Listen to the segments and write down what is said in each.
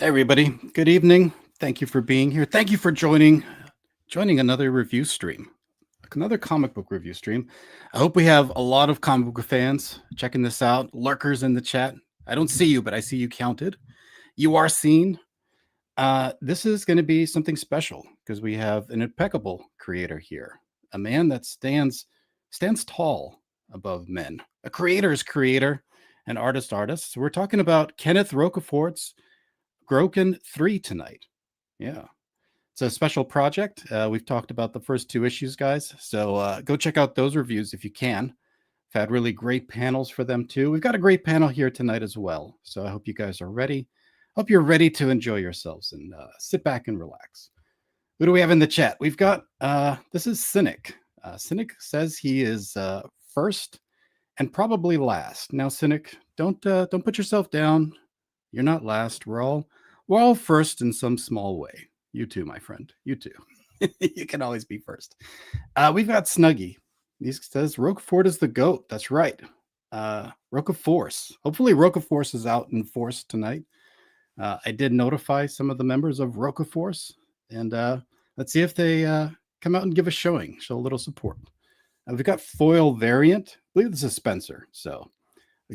Everybody, good evening. Thank you for being here. Thank you for joining another review stream, another comic book review stream. I hope we have a lot of comic book fans checking this out. Lurkers in the chat. I don't see you, but I see you counted. You are seen. This is going to be something special because we have an impeccable creator here, a man that stands tall above men, a creator's creator, an artist. So we're talking about Kenneth Rocafort's Groken 3 tonight. Yeah. It's a special project. We've talked about the first two issues, guys. So go check out those reviews if you can. I've had really great panels for them too. We've got a great panel here tonight as well. So I hope you guys are ready. Hope you're ready to enjoy yourselves and sit back and relax. Who do we have in the chat? We've got this is Cynic. Cynic says he is first and probably last. Now, Cynic, don't put yourself down. You're not last. We're all first in some small way. You too, my friend. You too. You can always be first. We've got Snuggy. He says Rocafort is the GOAT. That's right. Rocaforce. Hopefully Rocaforce is out in force tonight. I did notify some of the members of Rocaforce, and let's see if they come out and give a showing, show a little support. We've got Foil Variant. I believe this is Spencer. So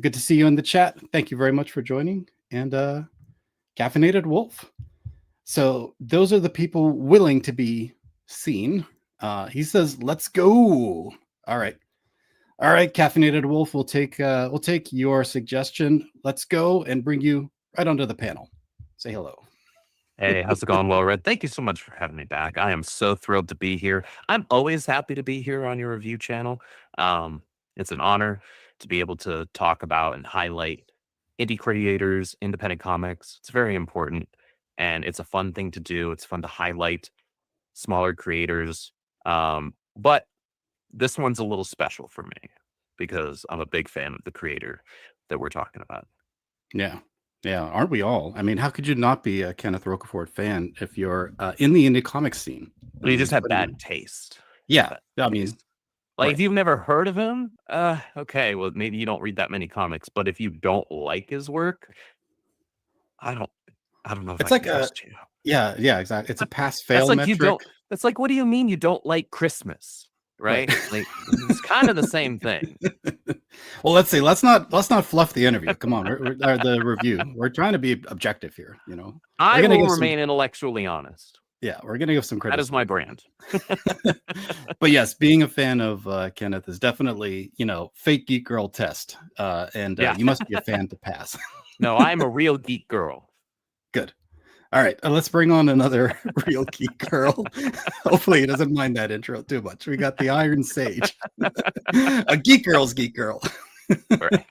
good to see you in the chat. Thank you very much for joining. And Caffeinated Wolf. So those are the people willing to be seen. He says, "Let's go." All right, Caffeinated Wolf. We'll take your suggestion. Let's go and bring you right onto the panel. Say hello. Hey, how's it going, Well Red? Thank you so much for having me back. I am so thrilled to be here. I'm always happy to be here on your review channel. It's an honor to be able to talk about and highlight indie creators, independent comics. It's very important, and it's a fun thing to do. It's fun to highlight smaller creators. But this one's a little special for me because I'm a big fan of the creator that we're talking about. Yeah, aren't we all? I mean, how could you not be a Kenneth Rocafort fan if you're in the indie comic scene? You just have bad taste. Yeah, I mean, like, if you've never heard of him, okay, well, maybe you don't read that many comics. But if you don't like his work, I don't know if it's I like can trust you. Yeah, exactly. It's a pass That's fail like metric. That's like, what do you mean you don't like Christmas? Right? Like, it's kind of the same thing. Well, let's see. Let's not fluff the interview. Come on, or the review. We're trying to be objective here. You know, I will remain intellectually honest. Yeah, we're gonna give some credit. That is my brand. But yes, being a fan of Kenneth is definitely, fake geek girl test, and you must be a fan to pass. No, I'm a real geek girl. Good. All right, let's bring on another real geek girl. Hopefully he doesn't mind that intro too much. We got the Iron Sage, a geek girl's geek girl. Right.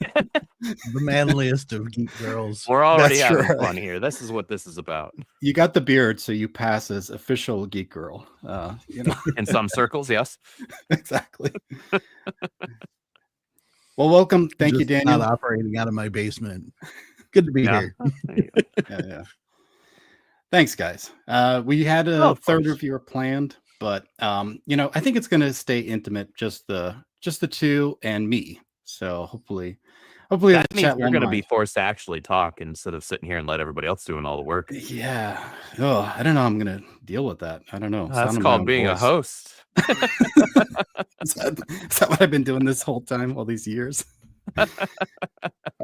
The manliest of geek girls. We're already having fun here. This is what this is about. You got the beard, so you pass as official geek girl. In some circles, yes. Exactly. Well, welcome. Thank you, Daniel. Not operating out of my basement. Good to be here. Yeah. Thanks, guys. We had a third reviewer planned, but I think it's going to stay intimate, just the two and me. So hopefully that means we're going to be forced to actually talk instead of sitting here and let everybody else doing all the work. Yeah. Oh, I don't know. I'm going to deal with that. I don't know. That's called being a host. Is that what I've been doing this whole time, all these years? I've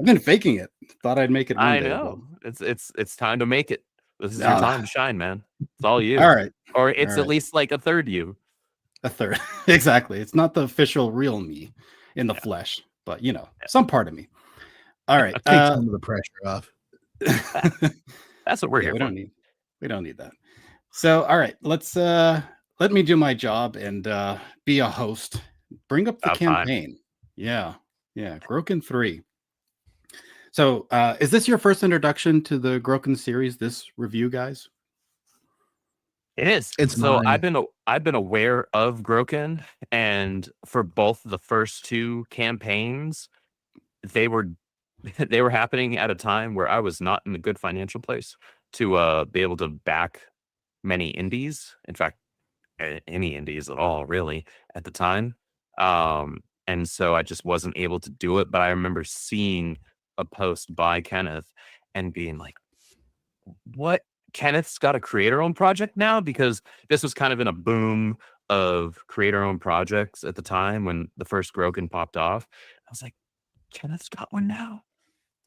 been faking it. Thought I'd make it one day. I know. It's time to make it. This is your time to shine, man. It's all you. All right. Or it's at least like a third you. A third. Exactly. It's not the official real me in the flesh, but some part of me. All right. Take some of the pressure off. That's what we're here for. We don't need that. So, all right, let me do my job and be a host. Bring up the campaign. Yeah. Groken 3. So, is this your first introduction to the Groken series? This review, guys? It is. I've been aware of Groken, and for both the first two campaigns, they were happening at a time where I was not in a good financial place to be able to back many indies. In fact, any indies at all, really, at the time. And so I just wasn't able to do it. But I remember seeing a post by Kenneth and being like, what Kenneth's got a creator-owned project now, because this was kind of in a boom of creator-owned projects at the time when the first Groken popped off. I was like, Kenneth's got one now.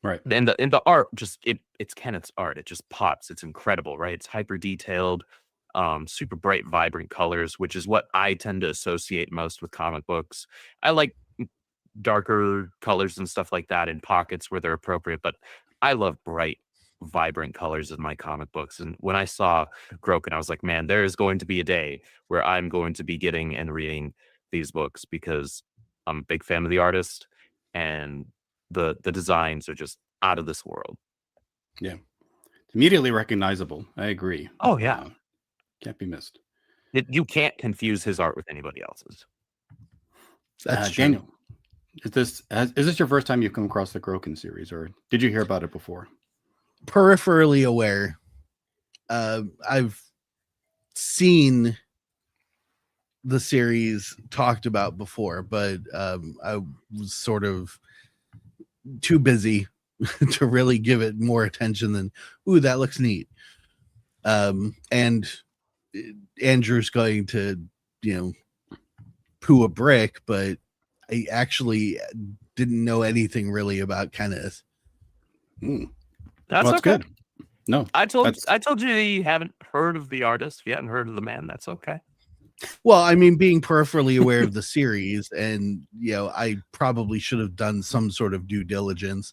Right. And the art just it's Kenneth's art. It just pops. It's incredible, right? It's hyper detailed, super bright, vibrant colors, which is what I tend to associate most with comic books. I like darker colors and stuff like that in pockets where they're appropriate, but I love bright, vibrant colors in my comic books. And when I saw Groken, I was like, man, there is going to be a day where I'm going to be getting and reading these books, because I'm a big fan of the artist, and the designs are just out of this world. Yeah. Immediately recognizable. I agree. Oh yeah. Can't be missed. You can't confuse his art with anybody else's. That's true. Daniel, is this your first time you've come across the Groken series, or did you hear about it before? Peripherally aware. I've seen the series talked about before, but I was sort of too busy to really give it more attention than, ooh, that looks neat. And Andrew's going to, poo a brick, but I actually didn't know anything really about Kenneth. That's Well, okay. good. No, I told you you haven't heard of the artist. If you hadn't heard of the man, that's okay. Well, I mean, being peripherally aware of the series, and I probably should have done some sort of due diligence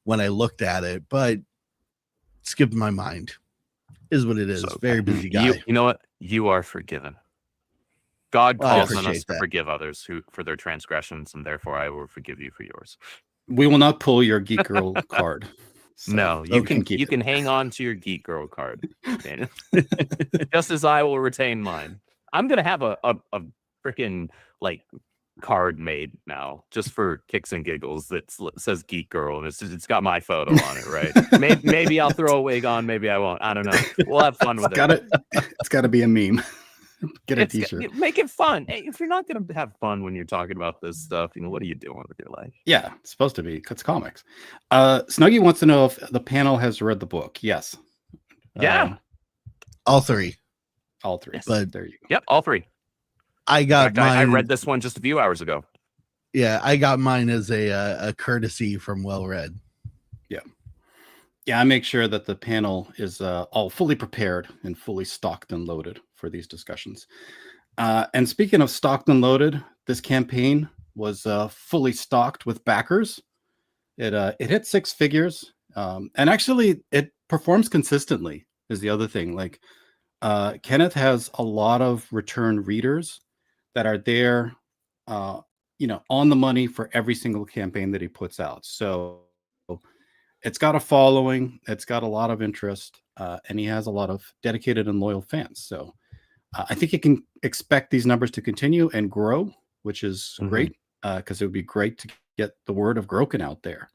when I looked at it, but skipped my mind. Is what it is. So, very busy guy. You know what? You are forgiven. God Well, I calls on us appreciate to that. forgive others for their transgressions, and therefore I will forgive you for yours. we will not pull your Geek Girl card. So No, you okay. can keep it. hang on to your Geek Girl card, Daniel. Just as I will retain mine. I'm gonna have a freaking card made now just for kicks and giggles that says Geek Girl, and it's got my photo on it, right? Maybe I'll throw a wig on, maybe I won't. I don't know. We'll have fun with it. It's got to be a meme. Get a t-shirt. Make it fun. Hey, if you're not gonna have fun when you're talking about this stuff, what are you doing with your life? Yeah, it's supposed to be. It's comics. Snuggie wants to know if the panel has read the book. Yes. Yeah. All three. All three. Yes. But there you go. Yep, all three. I got mine. I read this one just a few hours ago. Yeah, I got mine as a courtesy from Well Read. Yeah, I make sure that the panel is all fully prepared and fully stocked and loaded for these discussions. And speaking of stocked and loaded, this campaign was fully stocked with backers. It hit six figures, and actually it performs consistently. Is the other thing. Kenneth has a lot of return readers that are there, on the money for every single campaign that he puts out. So it's got a following, it's got a lot of interest, and he has a lot of dedicated and loyal fans. So I think you can expect these numbers to continue and grow, which is great, because it would be great to get the word of Groken out there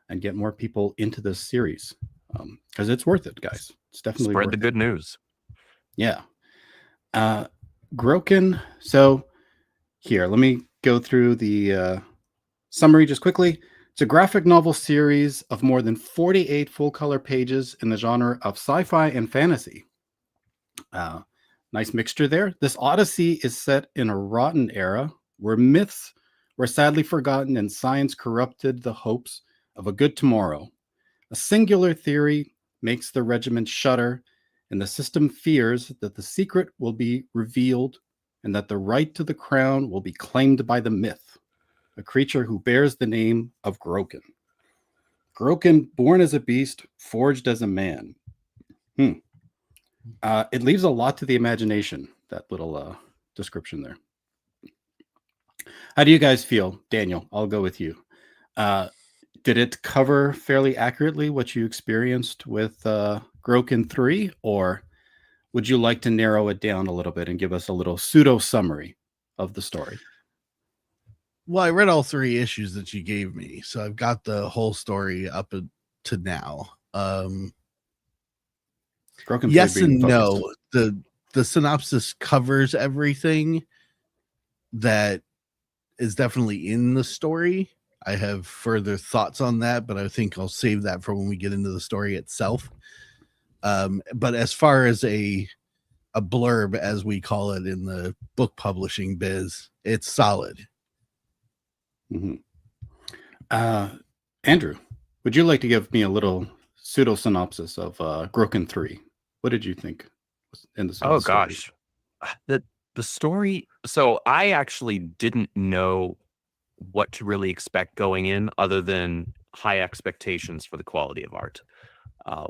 and get more people into this series, because it's worth it, guys. It's definitely spread worth the good news. Yeah. Groken. So here, let me go through the summary just quickly. It's a graphic novel series of more than 48 full-color pages in the genre of sci-fi and fantasy. Nice mixture there. This odyssey is set in a rotten era where myths were sadly forgotten and science corrupted the hopes of a good tomorrow. A singular theory makes the regiment shudder, and the system fears that the secret will be revealed and that the right to the crown will be claimed by the myth, a creature who bears the name of Groken. Groken, born as a beast, forged as a man. It leaves a lot to the imagination, that little description there. How do you guys feel? Daniel, I'll go with you. Did it cover fairly accurately what you experienced with Groken 3, or would you like to narrow it down a little bit and give us a little pseudo summary of the story? Well, I read all three issues that you gave me, so I've got the whole story up to now. Groken yes 3 being and focused. no. The synopsis covers everything that is definitely in the story. I have further thoughts on that, but I think I'll save that for when we get into the story itself. But as far as a blurb, as we call it in the book publishing biz, it's solid. Mm-hmm. Andrew, would you like to give me a little pseudo synopsis of Groken 3? What did you think in the Oh story? gosh. The story, so I actually didn't know what to really expect going in other than high expectations for the quality of art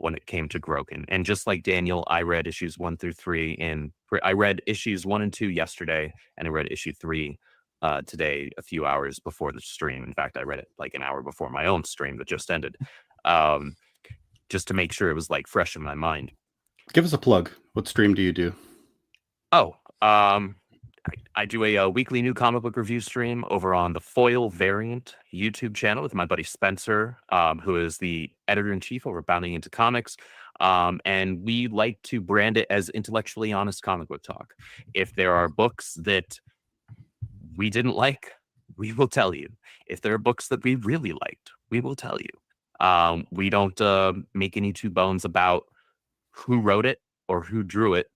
when it came to Groken. And just like Daniel, I read issues 1 through 3 I read issues 1 and 2 yesterday, and I read issue 3 today, a few hours before the stream. In fact, I read it like an hour before my own stream that just ended, just to make sure it was like fresh in my mind. Give us a plug. What stream do you do? Oh, I do a weekly new comic book review stream over on the Foil Variant YouTube channel with my buddy Spencer, who is the editor-in-chief over Bounding Into Comics. And we like to brand it as intellectually honest comic book talk. If there are books that we didn't like, we will tell you. If there are books that we really liked, we will tell you. We don't make any two bones about who wrote it or who drew it.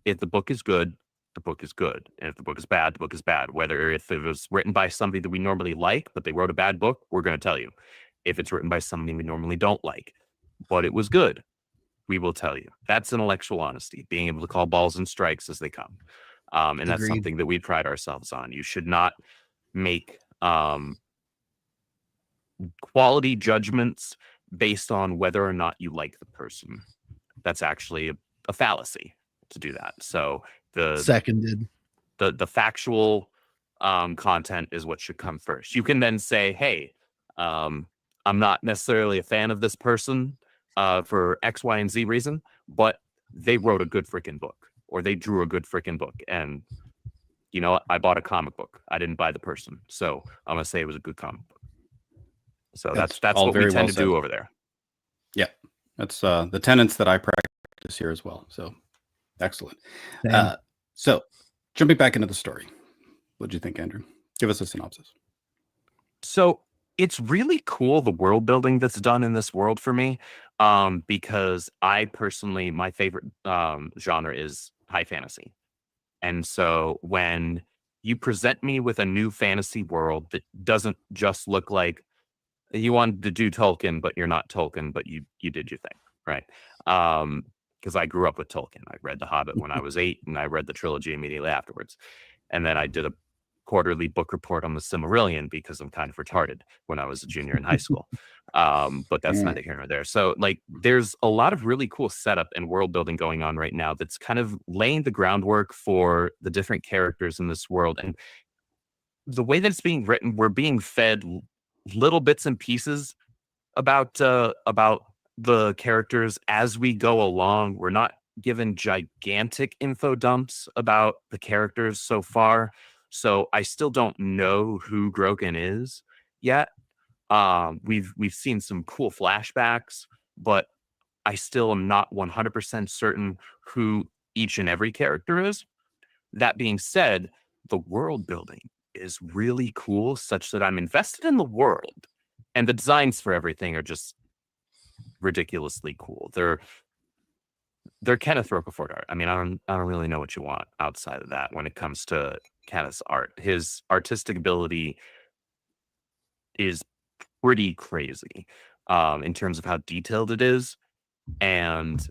If the book is good, the book is good. And if the book is bad, the book is bad. Whether if it was written by somebody that we normally like, but they wrote a bad book, we're going to tell you. If it's written by somebody we normally don't like, but it was good, we will tell you. That's intellectual honesty, being able to call balls and strikes as they come. And that's Agreed. something that we pride ourselves on. You should not make quality judgments based on whether or not you like the person. That's actually a fallacy to do that. So Seconded. the factual content is what should come first. You can then say, hey, I'm not necessarily a fan of this person for X, Y, and Z reason, but they wrote a good freaking book or they drew a good freaking book. And you know what? I bought a comic book. I didn't buy the person. So I'm going to say it was a good comic book. So that's all what we very tend well to said. do over there. Yeah, that's the tenets that I practice here as well. So excellent. Same. So jumping back into the story, what did you think, Andrew? Give us a synopsis. So it's really cool, the world building that's done in this world for me, because I personally, my favorite genre is high fantasy. And so when you present me with a new fantasy world that doesn't just look like you wanted to do Tolkien, but you're not Tolkien, but you did your thing, right? Because I grew up with Tolkien. I read The Hobbit when I was 8, and I read the trilogy immediately afterwards. And then I did a quarterly book report on the Silmarillion because I'm kind of retarded when I was a junior in high school. But that's neither here nor there. So like there's a lot of really cool setup and world building going on right now that's kind of laying the groundwork for the different characters in this world. And the way that it's being written, we're being fed little bits and pieces about the characters as we go along. We're not given gigantic info dumps about the characters so far. So I still don't know who Groken is yet. We've seen some cool flashbacks, but I still am not 100% certain who each and every character is. That being said, the world building is really cool, such that I'm invested in the world, and the designs for everything are just ridiculously cool. They're Kenneth Rocafort art. I mean, I don't really know what you want outside of that when it comes to Kenneth's art. His artistic ability is pretty crazy in terms of how detailed it is, and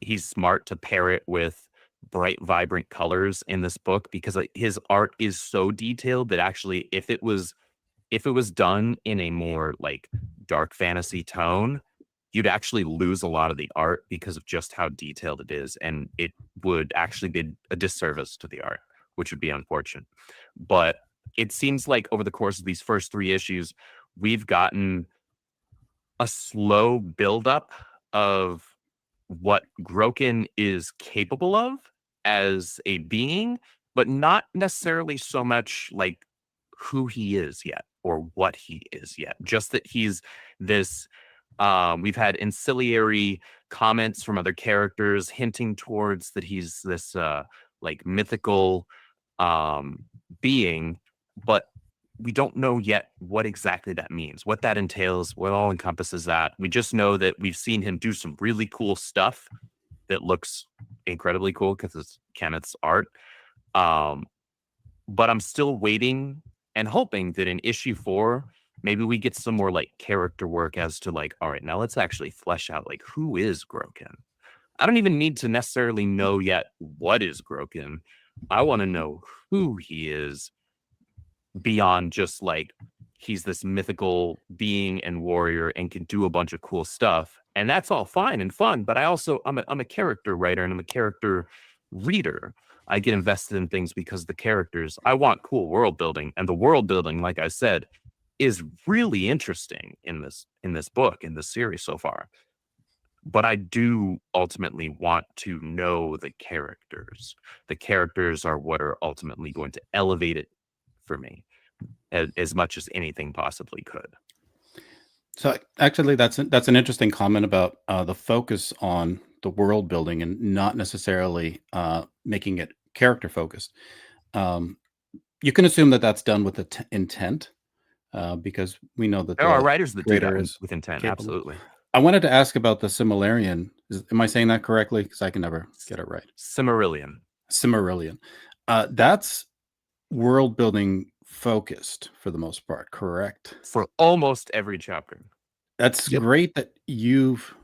he's smart to pair it with bright, vibrant colors in this book because like, his art is so detailed that actually, if it was done in a more like dark fantasy tone, you'd actually lose a lot of the art because of just how detailed it is, and it would actually be a disservice to the art, which would be unfortunate. But it seems like over the course of these first 3 issues, we've gotten a slow buildup of what Groken is capable of as a being, but not necessarily so much like who he is yet or what he is yet. Just that he's this. We've had ancillary comments from other characters hinting towards that he's this like mythical being, but we don't know yet what exactly that means, what that entails, what all encompasses that. We just know that we've seen him do some really cool stuff that looks incredibly cool because it's Kenneth's art. Um, but I'm still waiting and hoping that in issue 4, maybe we get some more like character work as to like, all right, now let's actually flesh out like who is Groken. I don't even need to necessarily know yet what is Groken. I want to know who he is beyond just like he's this mythical being and warrior and can do a bunch of cool stuff. And that's all fine and fun. But I'm a character writer and I'm a character reader. I get invested in things because the characters, I want cool world building. And the world building, like I said, is really interesting in this book, in this series so far. But I do ultimately want to know the characters. The characters are what are ultimately going to elevate it for me as much as anything possibly could. So actually, that's an interesting comment about the focus on the world building and not necessarily making it character focused. You can assume that that's done with the intent, because we know that There are the writers that do that creator is with intent. capable. Absolutely. I wanted to ask about the Silmarillion. Am I saying that correctly? Because I can never get it right. Silmarillion. Silmarillion. That's world building focused for the most part, correct? For almost every chapter. That's Yep. great that you've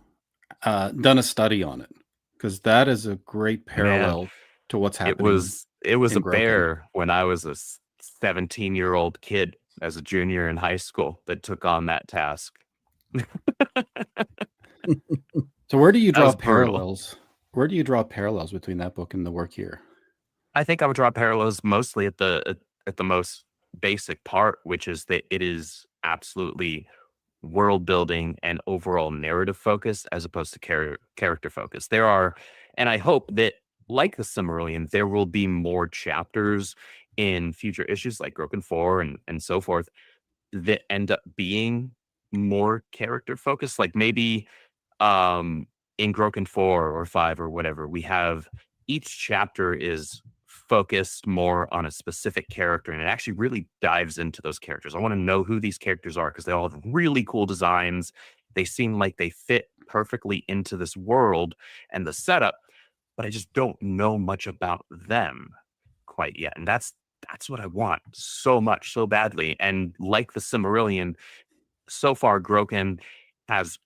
done a study on it, because that is a great parallel to what's It happening. was a in Groken. bear when I was a 17-year-old kid as a junior in high school that took on that task. So where do you That draw was brutal. parallels? Where do you draw parallels between that book and the work here? I think I would draw parallels mostly at the most basic part, which is that it is absolutely world building and overall narrative focus as opposed to character focus. There are, and I hope that like the Silmarillion, there will be more chapters in future issues like Groken 4 and so forth that end up being more character focused. Like maybe in Groken 4 or 5 or whatever, we have each chapter is focused more on a specific character and it actually really dives into those characters. I want to know who these characters are because they all have really cool designs. They seem like they fit perfectly into this world and the setup, but I just don't know much about them quite yet. And that's what I want so much, so badly. And like the Silmarillion, so far Groken has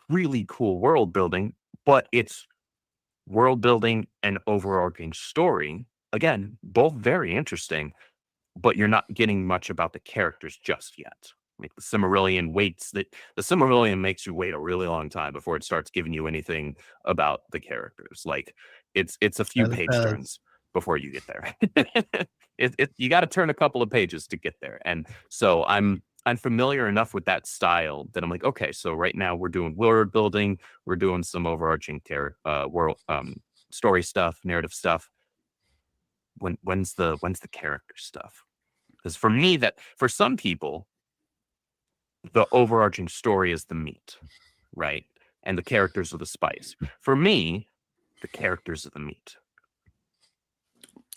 really cool world building, but it's world building and overarching story. Again, both very interesting, but you're not getting much about the characters just yet. Like the Silmarillion makes you wait a really long time before it starts giving you anything about the characters. Like it's a few That it page does. turns before you get there. You got to turn a couple of pages to get there. And so I'm familiar enough with that style that I'm like, okay, so right now we're doing world building, we're doing some overarching world story stuff, narrative stuff. When's the character stuff? Because for me, that for some people, the overarching story is the meat, right? And the characters are the spice. For me, the characters are the meat.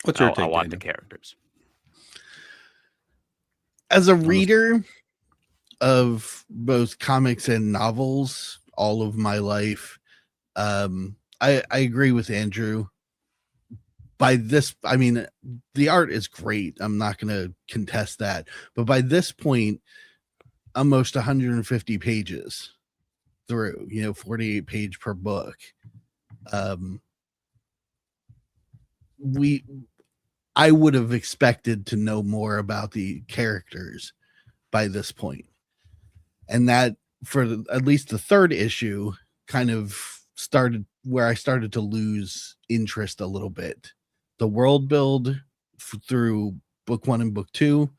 What's your I take, want the Daniel? characters. As a reader of both comics and novels all of my life, I agree with Andrew. By this, I mean, the art is great. I'm not going to contest that. But by this point, almost 150 pages through, 48 page per book. I would have expected to know more about the characters by this point. And that for at least the third issue kind of started where I started to lose interest a little bit. The world build through book 1 and book 2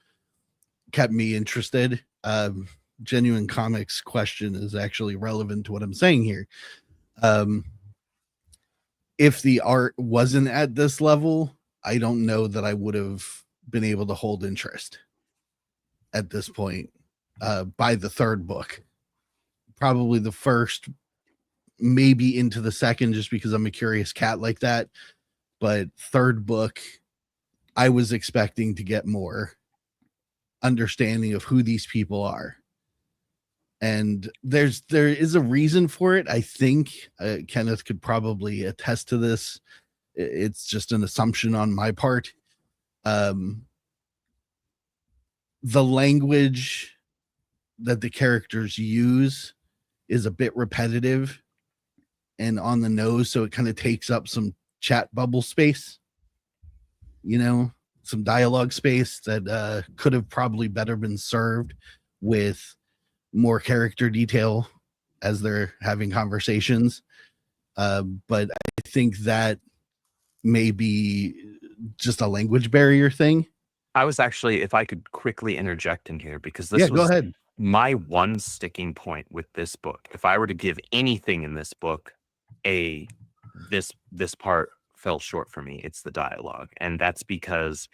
kept me interested. Genuine Comics question is actually relevant to what I'm saying here. If the art wasn't at this level, I don't know that I would have been able to hold interest at this point by the third book. Probably the first, maybe into the second, just because I'm a curious cat like that. But third book, I was expecting to get more. understanding of who these people are. And there is a reason for it. I think Kenneth could probably attest to this. It's just an assumption on my part. The language that the characters use is a bit repetitive and on the nose, so it kind of takes up some chat bubble space, some dialogue space that could have probably better been served with more character detail as they're having conversations. But I think that may be just a language barrier thing. I was actually, if I could quickly interject in here, because Yeah, this go was ahead. my one sticking point with this book. If I were to give anything in this book this part fell short for me, it's the dialogue. And that's because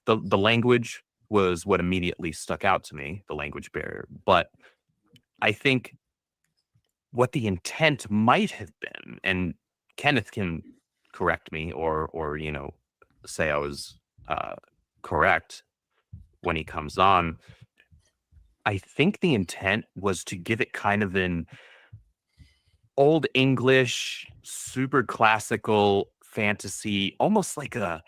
the language was what immediately stuck out to me, the language barrier. But I think what the intent might have been, and Kenneth can correct me or say I was correct when he comes on. I think the intent was to give it kind of an old English, super classical fantasy, almost like a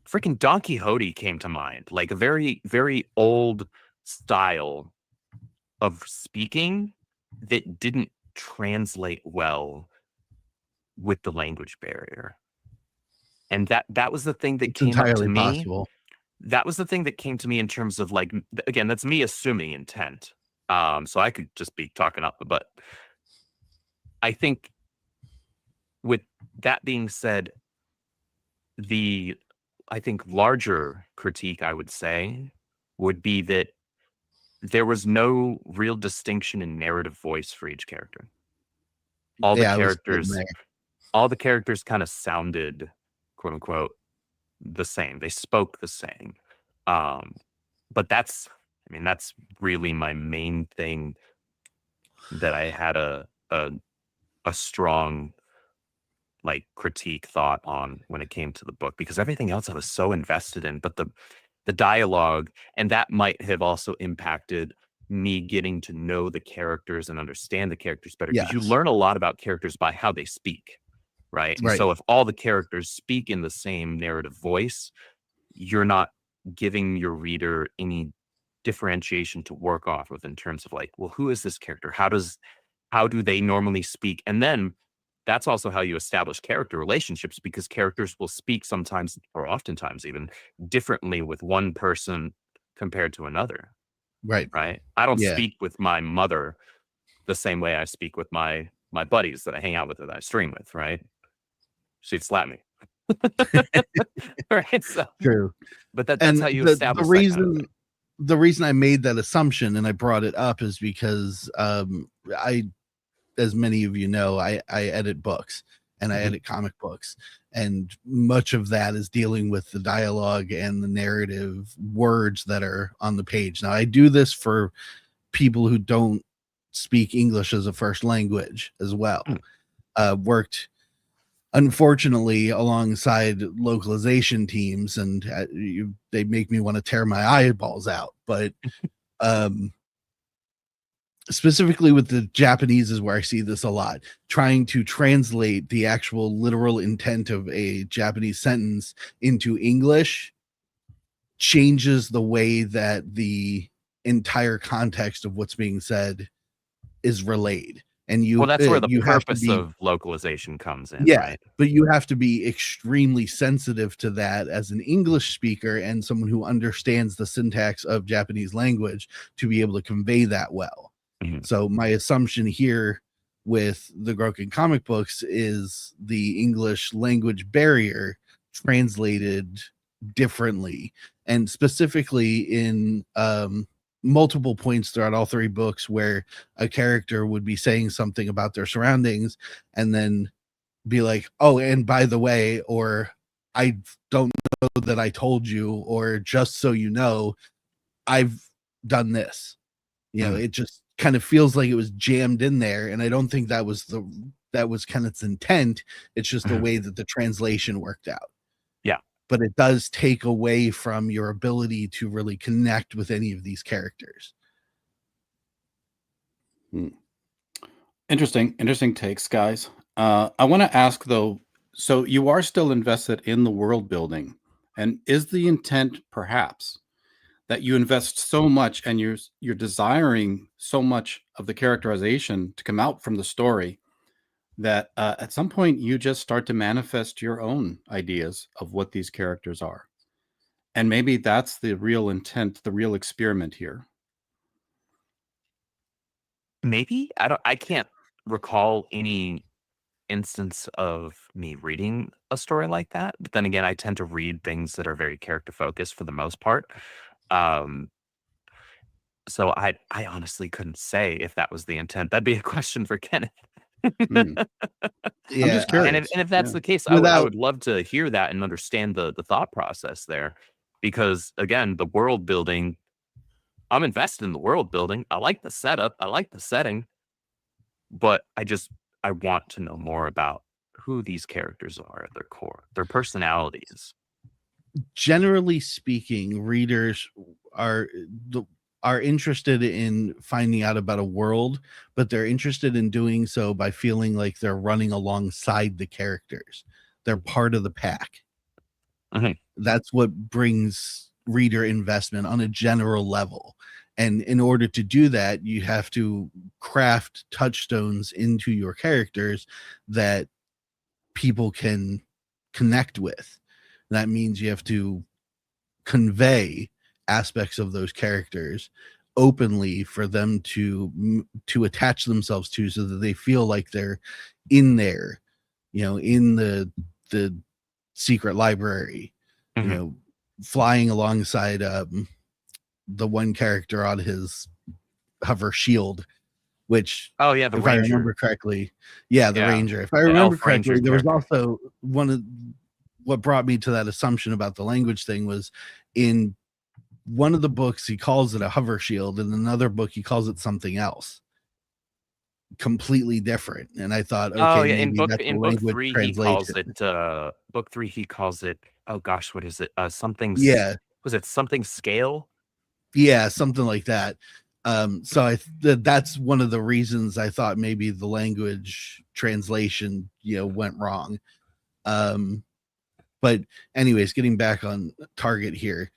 freaking Don Quixote came to mind, like a very, very old style of speaking that didn't translate well with the language barrier. And that was the thing that It's came up to entirely me. possible. That was the thing that came to me in terms of like, again, that's me assuming intent. So I could just be talking up, but I think with that being said, I think larger critique I would say would be that there was no real distinction in narrative voice for each character. All the Yeah, I was getting characters, there. all the characters kind of sounded, quote unquote, the same. They spoke the same. But that's really my main thing that I had a strong like critique thought on when it came to the book, because everything else I was so invested in, but the dialogue, and that might have also impacted me getting to know the characters and understand the characters better, because you Yes. learn a lot about characters by how they speak, right? And Right. so if all the characters speak in the same narrative voice, you're not giving your reader any differentiation to work off with in terms of like, well, who is this character? How do they normally speak? And then that's also how you establish character relationships, because characters will speak sometimes, or oftentimes even, differently with one person compared to another, Right. right? I don't Yeah. speak with my mother the same way I speak with my buddies that I hang out with, that I stream with, right? She'd slap me. Right? So, True. but that's And how you the establish that kind of thing. the reason I made that assumption and I brought it up is because I, as many of you know, I edit books and I Mhm. edit comic books, and much of that is dealing with the dialogue and the narrative words that are on the page. Now, I do this for people who don't speak English as a first language as well. Worked unfortunately alongside localization teams, and they make me want to tear my eyeballs out. But specifically with the Japanese is where I see this a lot. Trying to translate the actual literal intent of a Japanese sentence into English changes the way that the entire context of what's being said is relayed. And Well, that's where the you have to purpose be, of localization comes in, yeah, right? but you have to be extremely sensitive to that as an English speaker and someone who understands the syntax of Japanese language to be able to convey that well. Mhm. So my assumption here with the Groken comic books is the English language barrier translated differently, and specifically in multiple points throughout all three books where a character would be saying something about their surroundings and then be like, oh, and by the way, or I don't know that I told you, or just so you know, I've done this. It just kind of feels like it was jammed in there, and I don't think that was kind of its intent. It's just the way that the translation worked out. Yeah, but it does take away from your ability to really connect with any of these characters. Interesting takes, guys. I want to ask though, so you are still invested in the world building, and is the intent perhaps that you invest so much and you're desiring so much of the characterization to come out from the story that at some point you just start to manifest your own ideas of what these characters are, and maybe that's the real intent, the real experiment here. Maybe I can't recall any instance of me reading a story like that. But then again, I tend to read things that are very character focused for the most part. Um, so I honestly couldn't say if that was the intent. That'd be a question for Kenneth. Hmm. I'm Yeah, just curious. And if that's Yeah. the case, I without would love to hear that and understand the thought process there, because again, the world building, I'm invested in the world building. I like the setup, I like the setting, but I want to know more about who these characters are at their core, their personalities. generally speaking, readers are are interested in finding out about a world, but they're interested in doing so by feeling like they're running alongside the characters. They're part of the pack. Mhm. That's what brings reader investment on a general level. And in order to do that, you have to craft touchstones into your characters that people can connect with. That means you have to convey aspects of those characters openly for them to attach themselves to, so that they feel like they're in there, in the secret library, Mhm. flying alongside the one character on his hover shield, which, Oh yeah, the if I ranger. remember correctly, yeah, the Yeah, ranger. If I the remember elf ranger correctly, there was character. also what brought me to that assumption about the language thing was in one of the books he calls it a hover shield, in another book he calls it something else completely different. And I thought, Oh okay, yeah, maybe that's a in book language 3 he calls translation. it book 3 he calls it, oh gosh, what is it? Yeah, Was it something scale? yeah, something like that. So that's one of the reasons I thought maybe the language translation, went wrong. um but anyways, getting back on target here,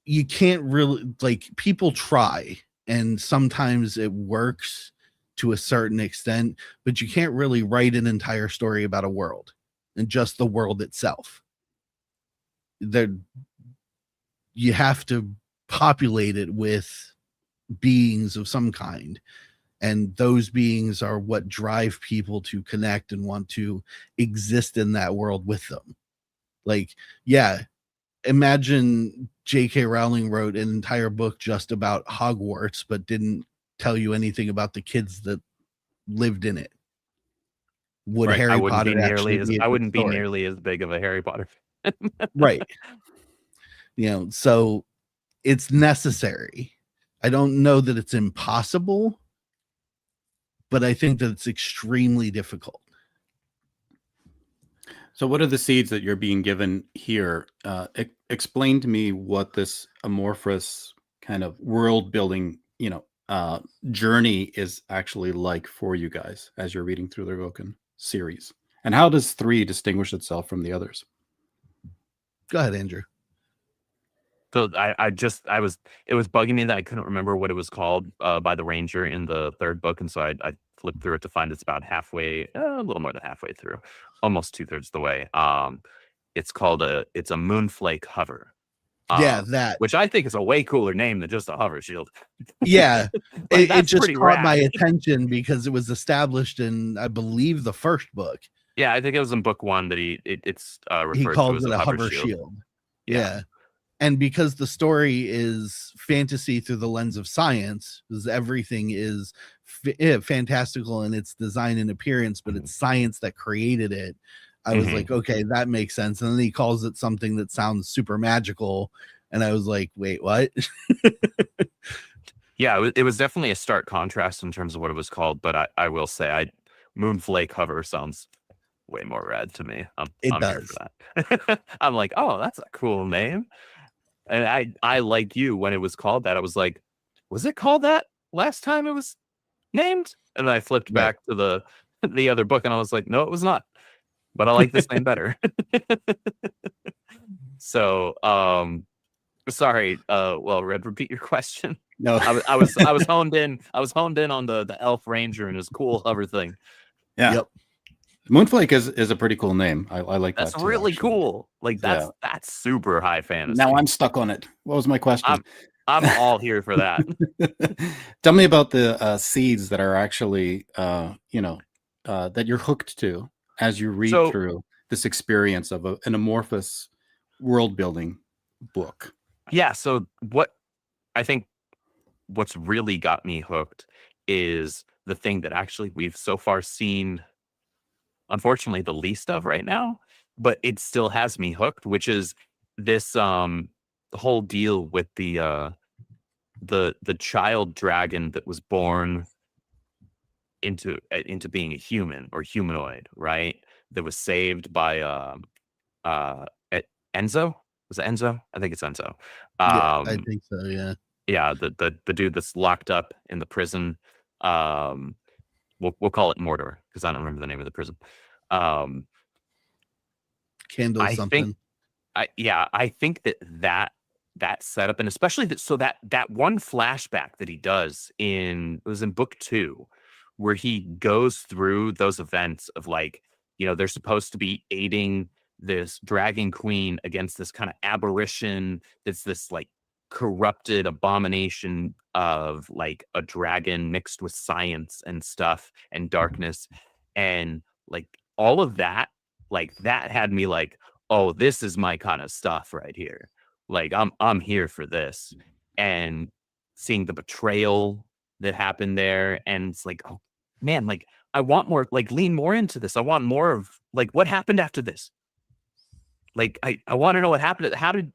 you can't really, like, people try, and sometimes it works to a certain extent, but you can't really write an entire story about a world and just the world itself. There, you have to populate it with beings of some kind, and those beings are what drive people to connect and want to exist in that world with them. Like, yeah, imagine J.K. Rowling wrote an entire book just about Hogwarts, but didn't tell you anything about the kids that lived in it. Would Right. Harry Potter actually be a I good wouldn't be story? nearly as big of a Harry Potter fan. Right. So it's necessary. I don't know that it's impossible, but I think that it's extremely difficult. So, what are the seeds that you're being given here? Explain to me what this amorphous kind of world building, journey is actually like for you guys as you're reading through the Groken series, and how does 3 distinguish itself from the others? Go ahead, Andrew. So it was bugging me that I couldn't remember what it was called by the ranger in the third book, and so I flipped through it to find it's about halfway, a little more than halfway through, almost 2/3 the way. It's a moonflake hover, Yeah, um, that. which I think is a way cooler name than just a hover shield. Yeah, Like it that's just pretty caught my rad. attention because it was established in, I believe, the first book. Yeah, I think it was in book 1 that it's He referred to calls as it a a hover hover shield. shield. Yeah. Yeah. And because the story is fantasy through the lens of science, because everything is fantastical in its design and appearance, but it's science that created it, I was like, okay, that makes sense. And then he calls it something that sounds super magical, and I was like, wait, what? Yeah, it was definitely a stark contrast in terms of what it was called, but I will say, Moonflake Hover sounds way more rad to me. I'm here does. for that. I'm like, oh, that's a cool name. And I like you when it was called that. I was like, was it called that last time it was named? And then I flipped Right. back to the other book and I was like, no, it was not. But I like this name better. So sorry, well, Red, repeat your question. No. I was honed in on the elf ranger and his cool hover thing. Yeah. Yep. Moonflake is a pretty cool name. I like That's that too. really actually. cool. Like that's super high fantasy. Now I'm stuck on it. What was my question? I'm all here for that. Tell me about the seeds that are actually, that you're hooked to as you read So- through this experience of an amorphous world building book. Yeah. So what I think what's really got me hooked is the thing that actually we've so far seen, unfortunately, the least of right now, but it still has me hooked, which is this the whole deal with the child dragon that was born into being a human or humanoid, right? That was saved by Enzo. Was it Enzo? I think it's Enzo. Yeah, I think so. Yeah. Yeah, the dude that's locked up in the prison. We'll call it Mordor because I don't remember the name of the prison. Candle I something. think I think that setup, and especially that one flashback that he does it was in book 2, where he goes through those events of like, they're supposed to be aiding this dragon queen against this kind of apparition that's this like corrupted abomination of like a dragon mixed with science and stuff and darkness, and like all of that, like that had me like, oh, this is my kind of stuff right here. Like I'm here for this. And seeing the betrayal that happened there, and it's like, oh man, like I want more, like lean more into this. I want more of like what happened after this. Like I want to know what happened. How did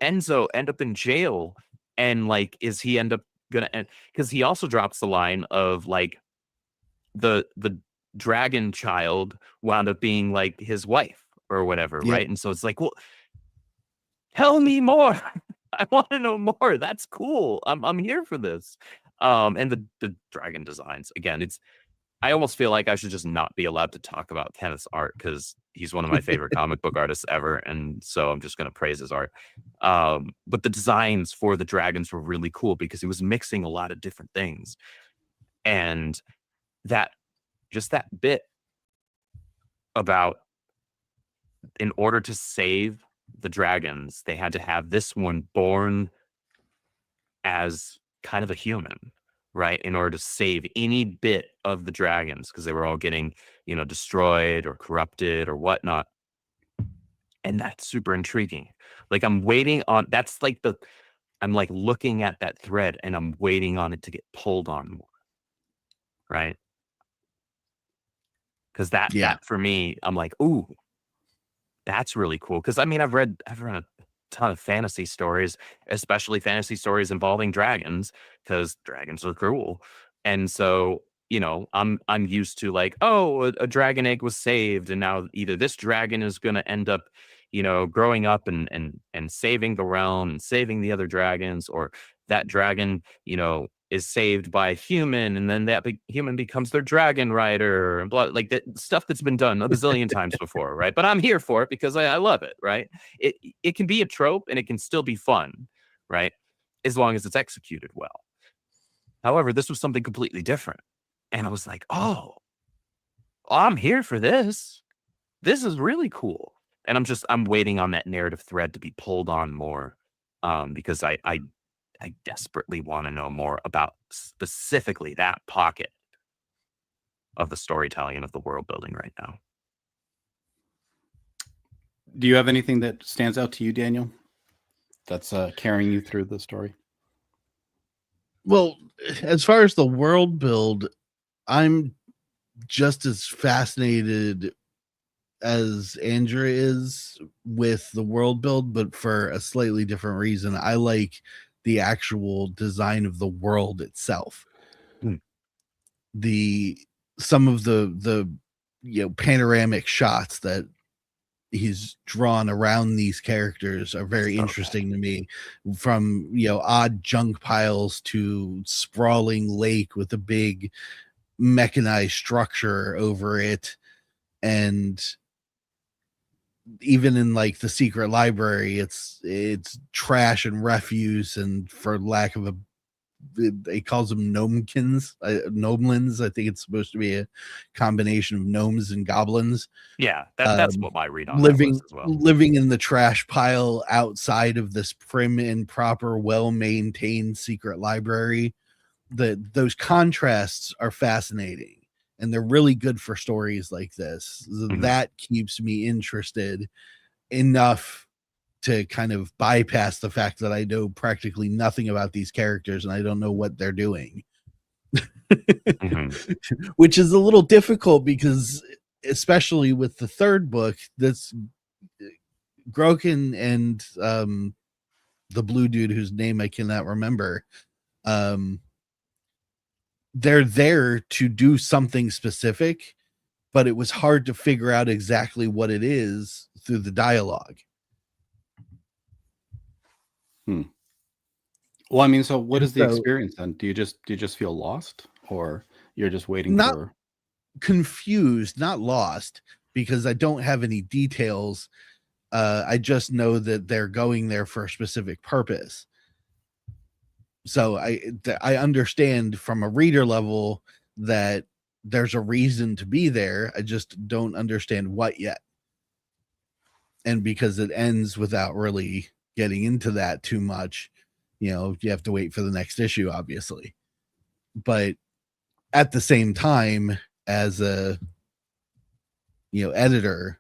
Enzo end up in jail? And like, is he end up gonna end? Because he also drops the line of like the dragon child wound up being like his wife or whatever, Yep. right? And so it's like, well, tell me more. I want to know more. That's cool. I'm here for this. And the dragon designs, again, I almost feel like I should just not be allowed to talk about Kenneth's art because he's one of my favorite comic book artists ever, and so I'm just going to praise his art. But the designs for the dragons were really cool because he was mixing a lot of different things, and that bit about, in order to save the dragons, they had to have this one born as kind of a human, right? In order to save any bit of the dragons, because they were all getting, destroyed or corrupted or whatnot. And that's super intriguing. Like I'm waiting on, I'm like looking at that thread and I'm waiting on it to get pulled on more. Right. Because that for me, I'm like, ooh, that's really cool. Because I mean, I've read a ton of fantasy stories, especially fantasy stories involving dragons, because dragons are cool. And so, I'm used to like, oh, a dragon egg was saved, and now either this dragon is going to end up, growing up and saving the realm and saving the other dragons, or that dragon, is saved by a human, and then that human becomes their dragon rider, and blah, like that stuff that's been done a bazillion times before, right? But I'm here for it because I love it, right? It can be a trope and it can still be fun, right? As long as it's executed well. However, this was something completely different, and I was like, oh, I'm here for this. This is really cool, and I'm waiting on that narrative thread to be pulled on more, because I desperately want to know more about specifically that pocket of the storytelling and of the world building right now. Do you have anything that stands out to you, Daniel, that's carrying you through the story? Well, as far as the world build, I'm just as fascinated as Andrea is with the world build, but for a slightly different reason. I like the actual design of the world itself. Hmm. Some of the panoramic shots that he's drawn around these characters are very So interesting to me, from odd junk piles to sprawling lake with a big mechanized structure over it, and even in like the secret library, it's trash and refuse, and for lack of a, he calls them gnomekins, gnomelins. I think it's supposed to be a combination of gnomes and goblins. yeah, that's what my read on that was living as well. living in the trash pile outside of this prim and proper, well-maintained secret library. Those contrasts are fascinating, and they're really good for stories like this. That keeps me interested enough to kind of bypass the fact that I know practically nothing about these characters and I don't know what they're doing. Which is a little difficult because, especially with the third book, that's Groken and the blue dude whose name I cannot remember, they're there to do something specific, but it was hard to figure out exactly what it is through the dialogue. Well, I mean, so what is the experience then? Do you just feel lost, or you're just waiting for? Confused, not lost, because I don't have any details. I just know that they're going there for a specific purpose. So I understand from a reader level that there's a reason to be there. I just don't understand what yet. And because it ends without really getting into that too much, you have to wait for the next issue, obviously. But at the same time, as a editor,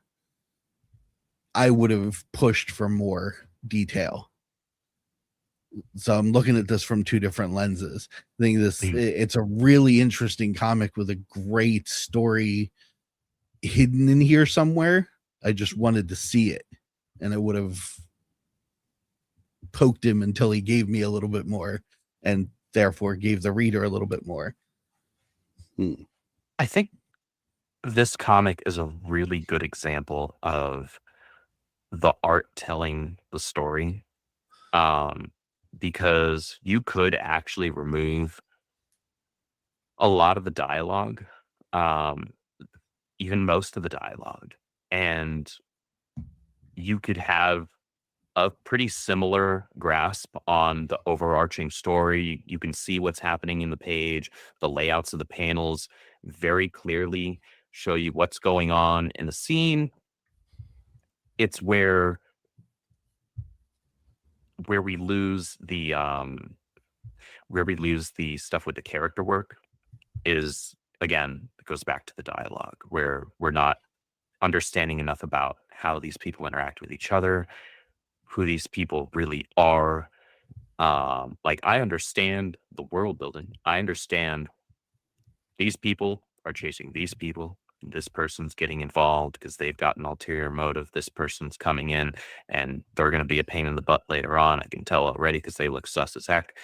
I would have pushed for more detail. So I'm looking at this from two different lenses. I think it's a really interesting comic with a great story hidden in here somewhere. I just wanted to see it, and I would have poked him until he gave me a little bit more, and therefore gave the reader a little bit more. I think this comic is a really good example of the art telling the story, because you could actually remove a lot of the dialogue, even most of the dialogue, and you could have a pretty similar grasp on the overarching story. You can see what's happening in the page. The layouts of the panels very clearly show you what's going on in the scene. It's where we lose the stuff with the character work is, again, it goes back to the dialogue, where we're not understanding enough about how these people interact with each other, who these people really are. Like, I understand the world building. I understand these people are chasing these people. This person's getting involved because they've got an ulterior motive. This person's coming in and they're going to be a pain in the butt later on. I can tell already because they look sus as heck.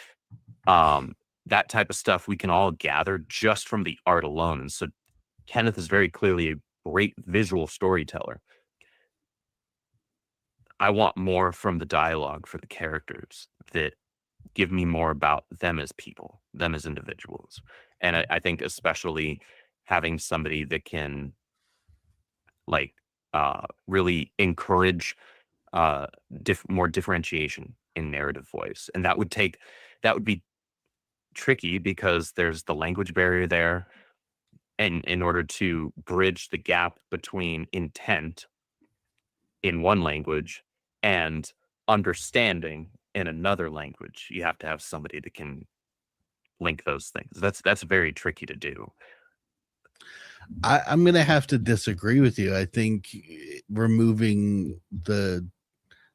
That type of stuff we can all gather just from the art alone. And so Kenneth is very clearly a great visual storyteller. I want more from the dialogue for the characters that give me more about them as people, them as individuals. And I think especially having somebody that can like really encourage more differentiation in narrative voice. And that would be tricky because there's the language barrier there. And in order to bridge the gap between intent in one language and understanding in another language, you have to have somebody that can link those things. That's very tricky to do. I'm gonna have to disagree with you. I think removing the